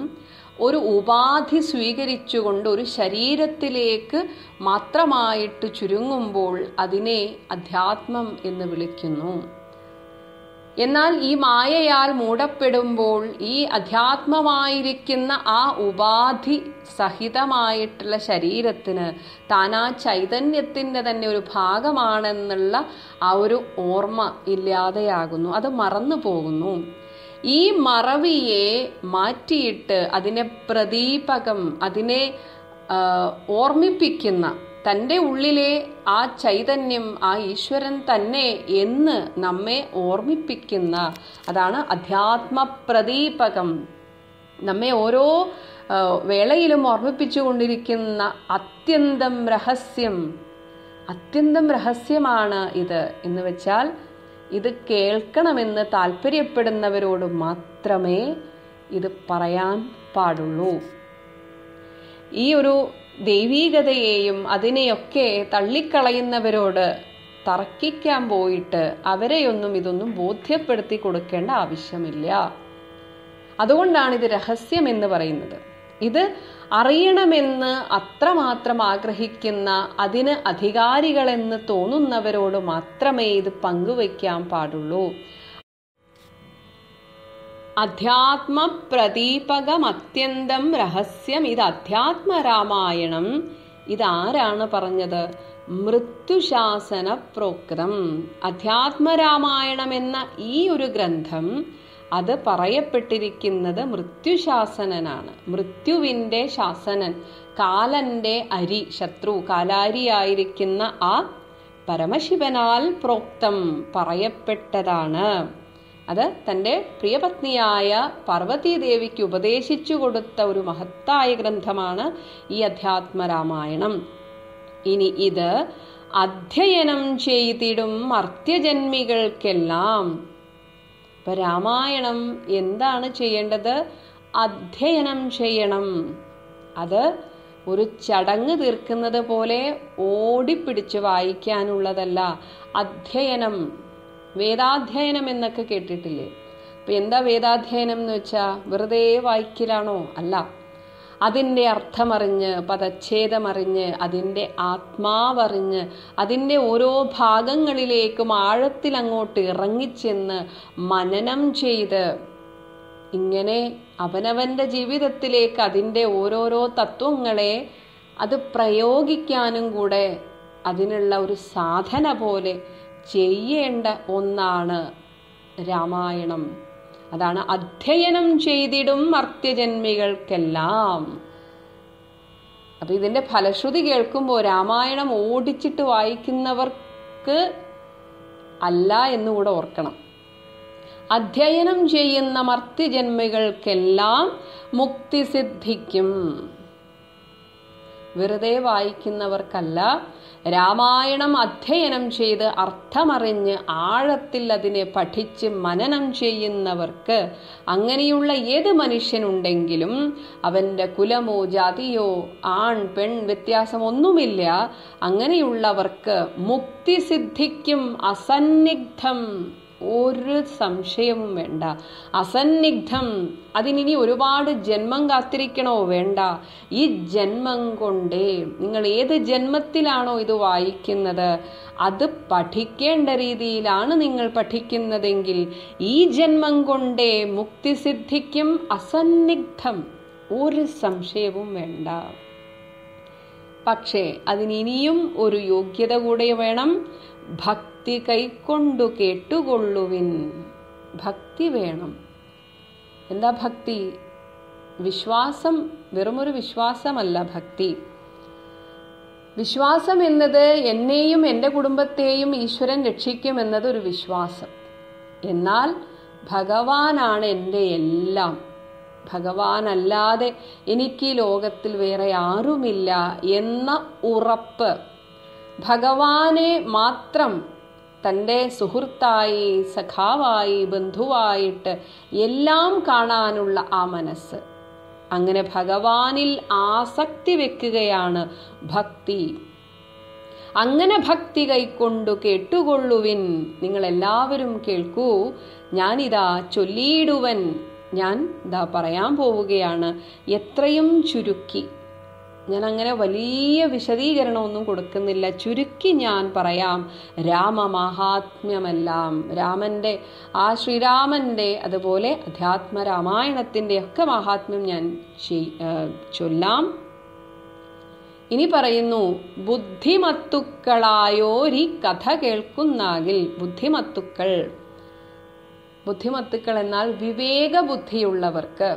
ഒരു ഉപാധി സ്വീകരിച്ചുകൊണ്ട് ഒരു ശരീരത്തിലേക്ക് മാത്രമായിട്ട് ചുരുങ്ങുമ്പോൾ അതിനെ അധ്യാത്മം എന്ന് വിളിക്കുന്നു. എന്നാൽ ഈ മായയാൽ മൂടപ്പെടുമ്പോൾ ഈ അധ്യാത്മമായിരിക്കുന്ന ആ ഉപാധി സഹിതമായിട്ടുള്ള ശരീരത്തിന് താൻ ആ ചൈതന്യത്തിൻ്റെ തന്നെ ഒരു ഭാഗമാണെന്നുള്ള ആ ഒരു ഓർമ്മ ഇല്ലാതെയാകുന്നു, അത് മറന്നു പോകുന്നു. ഈ മറവിയെ മാറ്റിയിട്ട് അതിനെ പ്രദീപകം, അതിനെ ഓർമ്മിപ്പിക്കുന്ന, തൻ്റെ ഉള്ളിലെ ആ ചൈതന്യം ആ ഈശ്വരൻ തന്നെ എന്ന് നമ്മെ ഓർമ്മിപ്പിക്കുന്ന, അതാണ് അധ്യാത്മ പ്രദീപകം. നമ്മെ ഓരോ വേളയിലും ഓർമ്മിപ്പിച്ചു കൊണ്ടിരിക്കുന്ന അത്യന്തം രഹസ്യം, അത്യന്തം രഹസ്യമാണ് ഇത് എന്ന് വെച്ചാൽ ഇത് കേൾക്കണമെന്ന് താല്പര്യപ്പെടുന്നവരോട് മാത്രമേ ഇത് പറയാൻ പാടുള്ളൂ. ഈ ഒരു ദൈവീകതയെയും അതിനെയൊക്കെ തള്ളിക്കളയുന്നവരോട് തർക്കിക്കാൻ പോയിട്ട് അവരെയൊന്നും ഇതൊന്നും ബോധ്യപ്പെടുത്തി കൊടുക്കേണ്ട ആവശ്യമില്ല. അതുകൊണ്ടാണ് ഇത് രഹസ്യം എന്ന് പറയുന്നത്. ഇത് അറിയണമെന്ന് അത്രമാത്രം ആഗ്രഹിക്കുന്ന, അതിന് അധികാരികളെന്ന് തോന്നുന്നവരോട് മാത്രമേ ഇത് പങ്കുവയ്ക്കാൻ പാടുള്ളൂ. അധ്യാത്മ പ്രദീപകം അത്യന്തം രഹസ്യം ഇത് അധ്യാത്മരാമായണം. ഇതാരാണ് പറഞ്ഞത്? മൃത്യുശാസന പ്രോക്തം. അധ്യാത്മരാമായണം എന്ന ഈ ഒരു ഗ്രന്ഥം അത് പറയപ്പെട്ടിരിക്കുന്നത് മൃത്യുശാസനനാണ്. മൃത്യുവിൻ്റെ ശാസനൻ, കാലന്റെ അരി, ശത്രു, കാലാരിയായിരിക്കുന്ന ആ പരമശിവനാൽ പ്രോക്തം, പറയപ്പെട്ടതാണ്. അത് തൻ്റെ പ്രിയപത്നിയായ പാർവതീദേവിക്ക് ഉപദേശിച്ചു കൊടുത്ത ഒരു മഹത്തായ ഗ്രന്ഥമാണ് ഈ അധ്യാത്മരാമായണം. ഇനി ഇത് അധ്യയനം ചെയ്തിടും മർത്യജന്മികൾക്കെല്ലാം. ഇപ്പൊ രാമായണം എന്താണ് ചെയ്യേണ്ടത്? അധ്യയനം ചെയ്യണം. അത് ഒരു ചടങ്ങ് തീർക്കുന്നത് പോലെ ഓടിപ്പിടിച്ച് വായിക്കാനുള്ളതല്ല. അധ്യയനം, വേദാധ്യയനം എന്നൊക്കെ കേട്ടിട്ടില്ലേ? അപ്പൊ എന്താ വേദാധ്യയനം എന്ന് വെച്ചാൽ വെറുതെ വായിക്കലാണോ? അല്ല. അതിൻ്റെ അർത്ഥമറിഞ്ഞ്, പദച്ഛേദമറിഞ്ഞ്, അതിൻ്റെ ആത്മാവറിഞ്ഞ്, അതിൻ്റെ ഓരോ ഭാഗങ്ങളിലേക്കും ആഴത്തിൽ അങ്ങോട്ട് ഇറങ്ങിച്ചെന്ന് മനനം ചെയ്ത് ഇങ്ങനെ അവനവൻ്റെ ജീവിതത്തിലേക്ക് അതിൻ്റെ ഓരോരോ തത്വങ്ങളെ അത് പ്രയോഗിക്കാനും കൂടെ അതിനുള്ള ഒരു സാധന പോലെ ചെയ്യേണ്ട ഒന്നാണ് രാമായണം. അതാണ് അധ്യയനം ചെയ്തിടും മർത്യജന്മികൾക്കെല്ലാം. അപ്പൊ ഇതിന്റെ ഫലശ്രുതി കേൾക്കുമ്പോൾ രാമായണം ഓടിച്ചിട്ട് വായിക്കുന്നവർക്ക് അല്ല എന്നുകൂടെ ഓർക്കണം. അധ്യയനം ചെയ്യുന്ന മർത്യജന്മികൾക്കെല്ലാം മുക്തി സിദ്ധിക്കും. വെറുതെ വായിക്കുന്നവർക്കല്ല, രാമായണം അധ്യയനം ചെയ്ത് അർത്ഥമറിഞ്ഞ് ആഴത്തിൽ അതിനെ പഠിച്ച് മനനം ചെയ്യുന്നവർക്ക്, അങ്ങനെയുള്ള ഏത് മനുഷ്യനുണ്ടെങ്കിലും അവൻ്റെ കുലമോ ജാതിയോ ആൺ പെൺ വ്യത്യാസമൊന്നുമില്ല, അങ്ങനെയുള്ളവർക്ക് മുക്തി സിദ്ധിക്കും. അസന്നിഗ്ധം, ഒരു സംശയവും വേണ്ട. അസന്നിഗ്ധം, അതിനി ഒരുപാട് ജന്മം കാത്തിരിക്കണോ? വേണ്ട. ഈ ജന്മം കൊണ്ടേ, നിങ്ങൾ ഏത് ജന്മത്തിലാണോ ഇത് വായിക്കുന്നത് അത് പഠിക്കേണ്ട രീതിയിലാണ് നിങ്ങൾ പഠിക്കുന്നതെങ്കിൽ ഈ ജന്മം കൊണ്ടേ മുക്തി സിദ്ധിക്കും. അസന്നിഗ്ധം, ഒരു സംശയവും വേണ്ട. പക്ഷേ അതിനിയും ഒരു യോഗ്യത കൂടെ വേണം. ഭക്തി കൈക്കൊണ്ടു കേട്ടുകൊള്ളുവിൻ. ഭക്തി വേണം. എന്താ ഭക്തി? വിശ്വാസം, വെറുമൊരു വിശ്വാസമല്ല ഭക്തി. വിശ്വാസം എന്നത് എന്നെയും എൻ്റെ കുടുംബത്തെയും ഈശ്വരൻ രക്ഷിക്കുമെന്നത് ഒരു വിശ്വാസം. എന്നാൽ ഭഗവാനാണ് എൻ്റെ എല്ലാം, ഭഗവാനല്ലാതെ എനിക്ക് ഈ ലോകത്തിൽ വേറെ ആരുമില്ല എന്ന ഉറപ്പ്, ഭഗവാനെ മാത്രം തൻ്റെ സുഹൃത്തായി, സഖാവായി, ബന്ധുവായിട്ട് എല്ലാം കാണാനുള്ള ആ മനസ്സ്, അങ്ങനെ ഭഗവാനിൽ ആസക്തി വെക്കുകയാണ് ഭക്തി. അങ്ങനെ ഭക്തി കൈക്കൊണ്ടു കേട്ടുകൊള്ളുവിൻ, നിങ്ങളെല്ലാവരും കേൾക്കൂ, ഞാനിതാ ചൊല്ലിയിടുവൻ, ഞാൻ ഇതാ പറയാൻ പോവുകയാണ്. എത്രയും ചുരുക്കി, ഞാൻ അങ്ങനെ വലിയ വിശദീകരണമൊന്നും കൊടുക്കുന്നില്ല, ചുരുക്കി ഞാൻ പറയാം രാമമാഹാത്മ്യമെല്ലാം. രാമൻ്റെ, ആ ശ്രീരാമൻ്റെ, അതുപോലെ അധ്യാത്മ രാമായണത്തിൻ്റെ ഒക്കെ മഹാത്മ്യം ഞാൻ ചൊല്ലാം. ഇനി പറയുന്നു, ബുദ്ധിമത്തുക്കളായോരി കഥ കേൾക്കുന്നാകിൽ. ബുദ്ധിമത്തുക്കൾ എന്നാൽ വിവേക ബുദ്ധിയുള്ളവർക്ക്.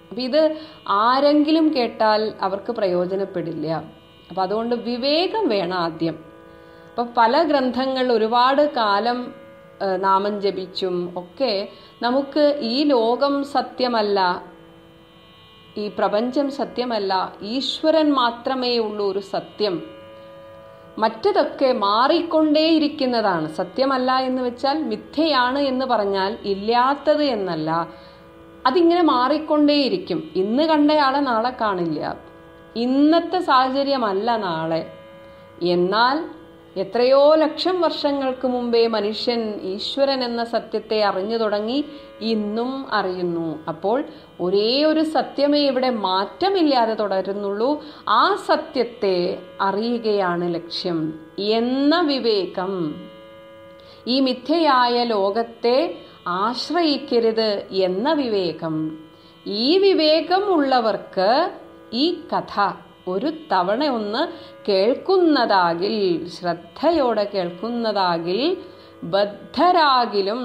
അപ്പം ഇത് ആരെങ്കിലും കേട്ടാൽ അവർക്ക് പ്രയോജനപ്പെടില്ല. അപ്പം അതുകൊണ്ട് വിവേകം വേണം ആദ്യം. അപ്പം പല ഗ്രന്ഥങ്ങൾ ഒരുപാട് കാലം നാമം ജപിച്ചും ഒക്കെ നമുക്ക് ഈ ലോകം സത്യമല്ല, ഈ പ്രപഞ്ചം സത്യമല്ല, ഈശ്വരൻ മാത്രമേ ഉള്ളൂ ഒരു സത്യം, മറ്റതൊക്കെ മാറിക്കൊണ്ടേയിരിക്കുന്നതാണ്. സത്യമല്ല എന്ന് വെച്ചാൽ മിഥ്യയാണ് എന്ന് പറഞ്ഞാൽ ഇല്ലാത്തത് എന്നല്ല, അതിങ്ങനെ മാറിക്കൊണ്ടേയിരിക്കും. ഇന്ന് കണ്ടയാളെ നാളെ കാണില്ല, ഇന്നത്തെ സാഹചര്യമല്ല നാളെ. എന്നാൽ എത്രയോ ലക്ഷം വർഷങ്ങൾക്ക് മുമ്പേ മനുഷ്യൻ ഈശ്വരൻ എന്ന സത്യത്തെ അറിഞ്ഞു തുടങ്ങി, ഇന്നും അറിയുന്നു. അപ്പോൾ ഒരേ ഒരു സത്യമേ ഇവിടെ മാറ്റമില്ലാതെ തുടരുന്നുള്ളൂ. ആ സത്യത്തെ അറിയുകയാണ് ലക്ഷ്യം എന്ന വിവേകം. ഈ മിഥ്യയായ ലോകത്തെ ആശ്രയിക്കരുത് എന്ന വിവേകം. ഈ വിവേകം ഉള്ളവർക്ക് ഈ കഥ ഒരു തവണ ഒന്ന് കേൾക്കുന്നതാകിൽ, ശ്രദ്ധയോടെ കേൾക്കുന്നതാകിൽ, ബദ്ധരാകിലും,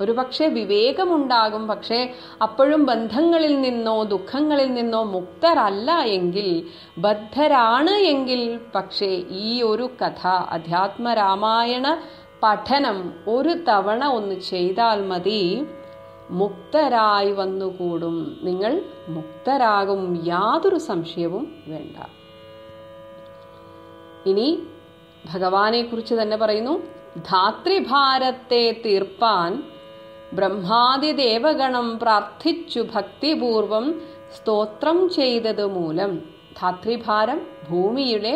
ഒരുപക്ഷെ വിവേകമുണ്ടാകും, പക്ഷേ അപ്പോഴും ബന്ധങ്ങളിൽ നിന്നോ ദുഃഖങ്ങളിൽ നിന്നോ മുക്തരല്ല എങ്കിൽ, ബദ്ധരാണ് എങ്കിൽ, പക്ഷേ ഈ ഒരു കഥ, അധ്യാത്മരാമായണ പഠനം ഒരു തവണ ഒന്ന് ചെയ്താൽ മതി, മുക്തരായി വന്നുകൂടും. നിങ്ങൾ മുക്തരാകും, യാതൊരു സംശയവും വേണ്ട. ഇനി ഭഗവാനെ കുറിച്ച് തന്നെ പറയുന്നു, ധാത്രിഭാരത്തെ തീർപ്പാൻ ബ്രഹ്മാദി ദേവഗണം പ്രാർത്ഥിച്ചു ഭക്തിപൂർവം സ്തോത്രം ചെയ്തത് മൂലം. ധാത്രിഭാരം, ഭൂമിയുടെ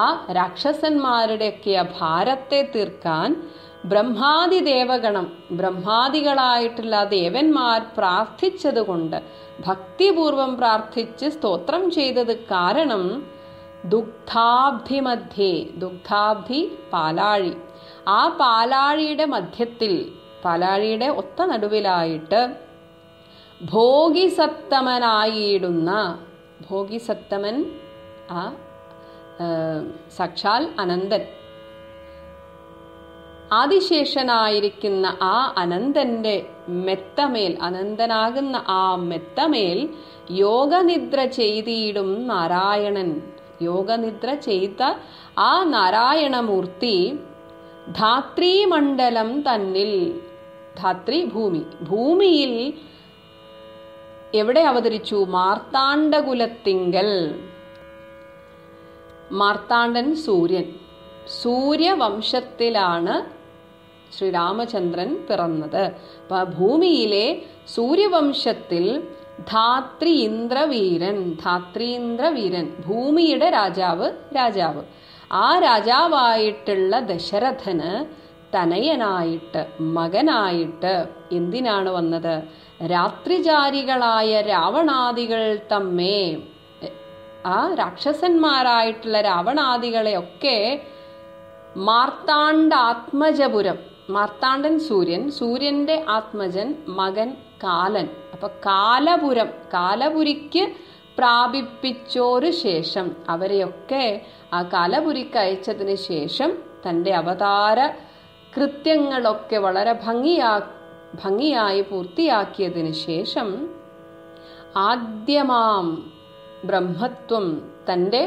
ആ രാക്ഷസന്മാരുടെയൊക്കെ ഭാരത്തെ തീർക്കാൻ ബ്രഹ്മാദി ദേവഗണം, ബ്രഹ്മാദികളായിട്ടുള്ള ദേവന്മാർ പ്രാർത്ഥിച്ചതുകൊണ്ട്, ഭക്തിപൂർവം പ്രാർത്ഥിച്ച് സ്തോത്രം ചെയ്തത് കാരണം, ദുഗ്ധാബ്ധി മധ്യേ, ദുഗ്ധാബ്ധി പാലാഴി, ആ പാലാഴിയുടെ മധ്യത്തിൽ, പാലാഴിയുടെ ഒത്ത നടുവിലായിട്ട് ഭോഗിസത്തമനായിടുന്ന, ഭോഗിസത്തമൻ ആ സാക്ഷാൽ അനന്തൻ, ആദിശേഷനായിരിക്കുന്ന ആ അനന്തന്റെ മെത്തമേൽ, അനന്തനാകുന്ന ആ മെത്തമേൽ യോഗനിദ്ര ചെയ്തിടും നാരായണൻ. യോഗനിദ്ര ചെയ്ത ആ നാരായണമൂർത്തി ധാത്രീമണ്ഡലം തന്നിൽ, ധാത്രി ഭൂമി, ഭൂമിയിൽ എവിടെ അവതരിച്ചു? മാർത്താണ്ഡകുലത്തിങ്കൽ. മാർത്താണ്ഡൻ സൂര്യൻ, സൂര്യവംശത്തിലാണ് ശ്രീരാമചന്ദ്രൻ പിറന്നത്. അപ്പൊ ഭൂമിയിലെ സൂര്യവംശത്തിൽ ധാത്രി ഇന്ദ്രവീരൻ, ധാത്രീന്ദ്രവീരൻ, ഭൂമിയുടെ രാജാവ്, ആ രാജാവായിട്ടുള്ള ദശരഥന് തനയനായിട്ട്, മകനായിട്ട് എന്തിനാണ് വന്നത്? രാത്രിചാരികളായ രാവണാദികൾ തമ്മേ, ആ രാക്ഷസന്മാരായിട്ടുള്ള രാവണാദികളെയൊക്കെ മാർത്താണ്ഡാത്മജപുരം, മാർത്താണ്ഡൻ സൂര്യൻ, സൂര്യന്റെ ആത്മജൻ മകൻ കാലൻ, അപ്പൊ കാലപുരം, കാലപുരിക്ക് പ്രാപിപ്പിച്ചോരു ശേഷം, അവരെയൊക്കെ ആ കാലപുരിക്ക് അയച്ചതിന് ശേഷം തൻ്റെ അവതാര കൃത്യങ്ങളൊക്കെ വളരെ ഭംഗിയായി പൂർത്തിയാക്കിയതിന് ശേഷം ആദ്യമാം ബ്രഹ്മത്വം, തൻ്റെ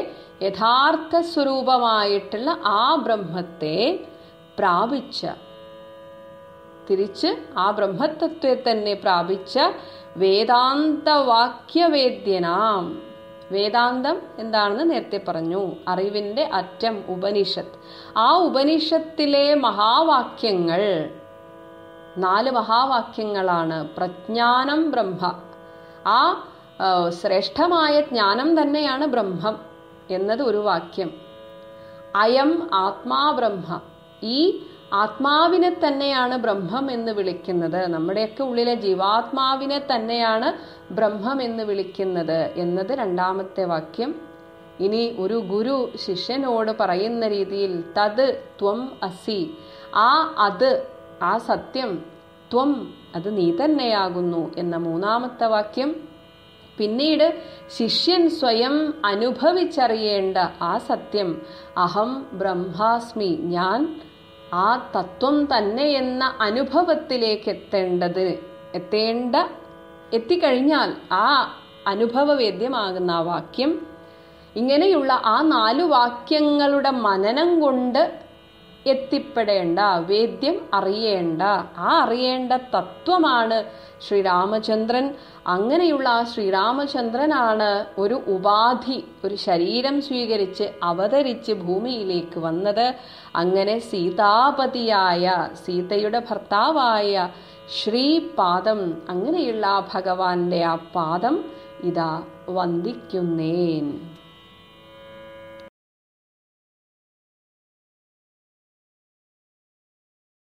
യഥാർത്ഥ സ്വരൂപമായിട്ടുള്ള ആ ബ്രഹ്മത്തെ പ്രാപിച്ച തിരിച്ച് ആ ബ്രഹ്മതത്വത്തെ തന്നെ പ്രാപിച്ച വേദാന്തവാക്യവേദ്യനാം. വേദാന്തം എന്താണെന്ന് നേരത്തെ പറഞ്ഞു, അറിവിന്റെ അറ്റം ഉപനിഷത്ത്. ആ ഉപനിഷത്തിലെ മഹാവാക്യങ്ങൾ 4 മഹാവാക്യങ്ങളാണ്. പ്രജ്ഞാനം ബ്രഹ്മ, ആ ശ്രേഷ്ഠമായ ജ്ഞാനം തന്നെയാണ് ബ്രഹ്മം എന്നത് ഒരു വാക്യം. അയം ആത്മാ ബ്രഹ്മ, ഈ ആത്മാവിനെ തന്നെയാണ് ബ്രഹ്മം എന്ന് വിളിക്കുന്നത്. നമ്മുടെയൊക്കെ ഉള്ളിലെ ജീവാത്മാവിനെ തന്നെയാണ് ബ്രഹ്മം എന്ന് വിളിക്കുന്നത് എന്നത് 2ാമത്തെ വാക്യം. ഇനി ഒരു ഗുരു ശിഷ്യനോട് പറയുന്ന രീതിയിൽ തത് ത്വം അസി, അത് ആ സത്യം, ത്വം അത് നീ തന്നെയാകുന്നു എന്ന 3ാമത്തെ വാക്യം. പിന്നീട് ശിഷ്യൻ സ്വയം അനുഭവിച്ചറിയേണ്ട ആ സത്യം, അഹം ബ്രഹ്മാസ്മി, ഞാൻ ആ തത്വം തന്നെ എന്ന അനുഭവത്തിലേക്ക് എത്തിക്കഴിഞ്ഞാൽ ആ അനുഭവവേദ്യമാകുന്ന ആ വാക്യം. ഇങ്ങനെയുള്ള ആ 4 വാക്യങ്ങളുടെ മനനം കൊണ്ട് എത്തിപ്പെടേണ്ട, വേദ്യം അറിയേണ്ട, ആ അറിയേണ്ട തത്വമാണ് ശ്രീരാമചന്ദ്രൻ. അങ്ങനെയുള്ള ആ ശ്രീരാമചന്ദ്രനാണ് ഒരു ഉപാധി, ഒരു ശരീരം സ്വീകരിച്ച് അവതരിച്ച് ഭൂമിയിലേക്ക് വന്നത്. അങ്ങനെ സീതാപതിയായ, സീതയുടെ ഭർത്താവായ ശ്രീപാദം, അങ്ങനെയുള്ള ഭഗവാന്റെ ആ പാദം ഇതാ വന്ദിക്കുന്നേൻ.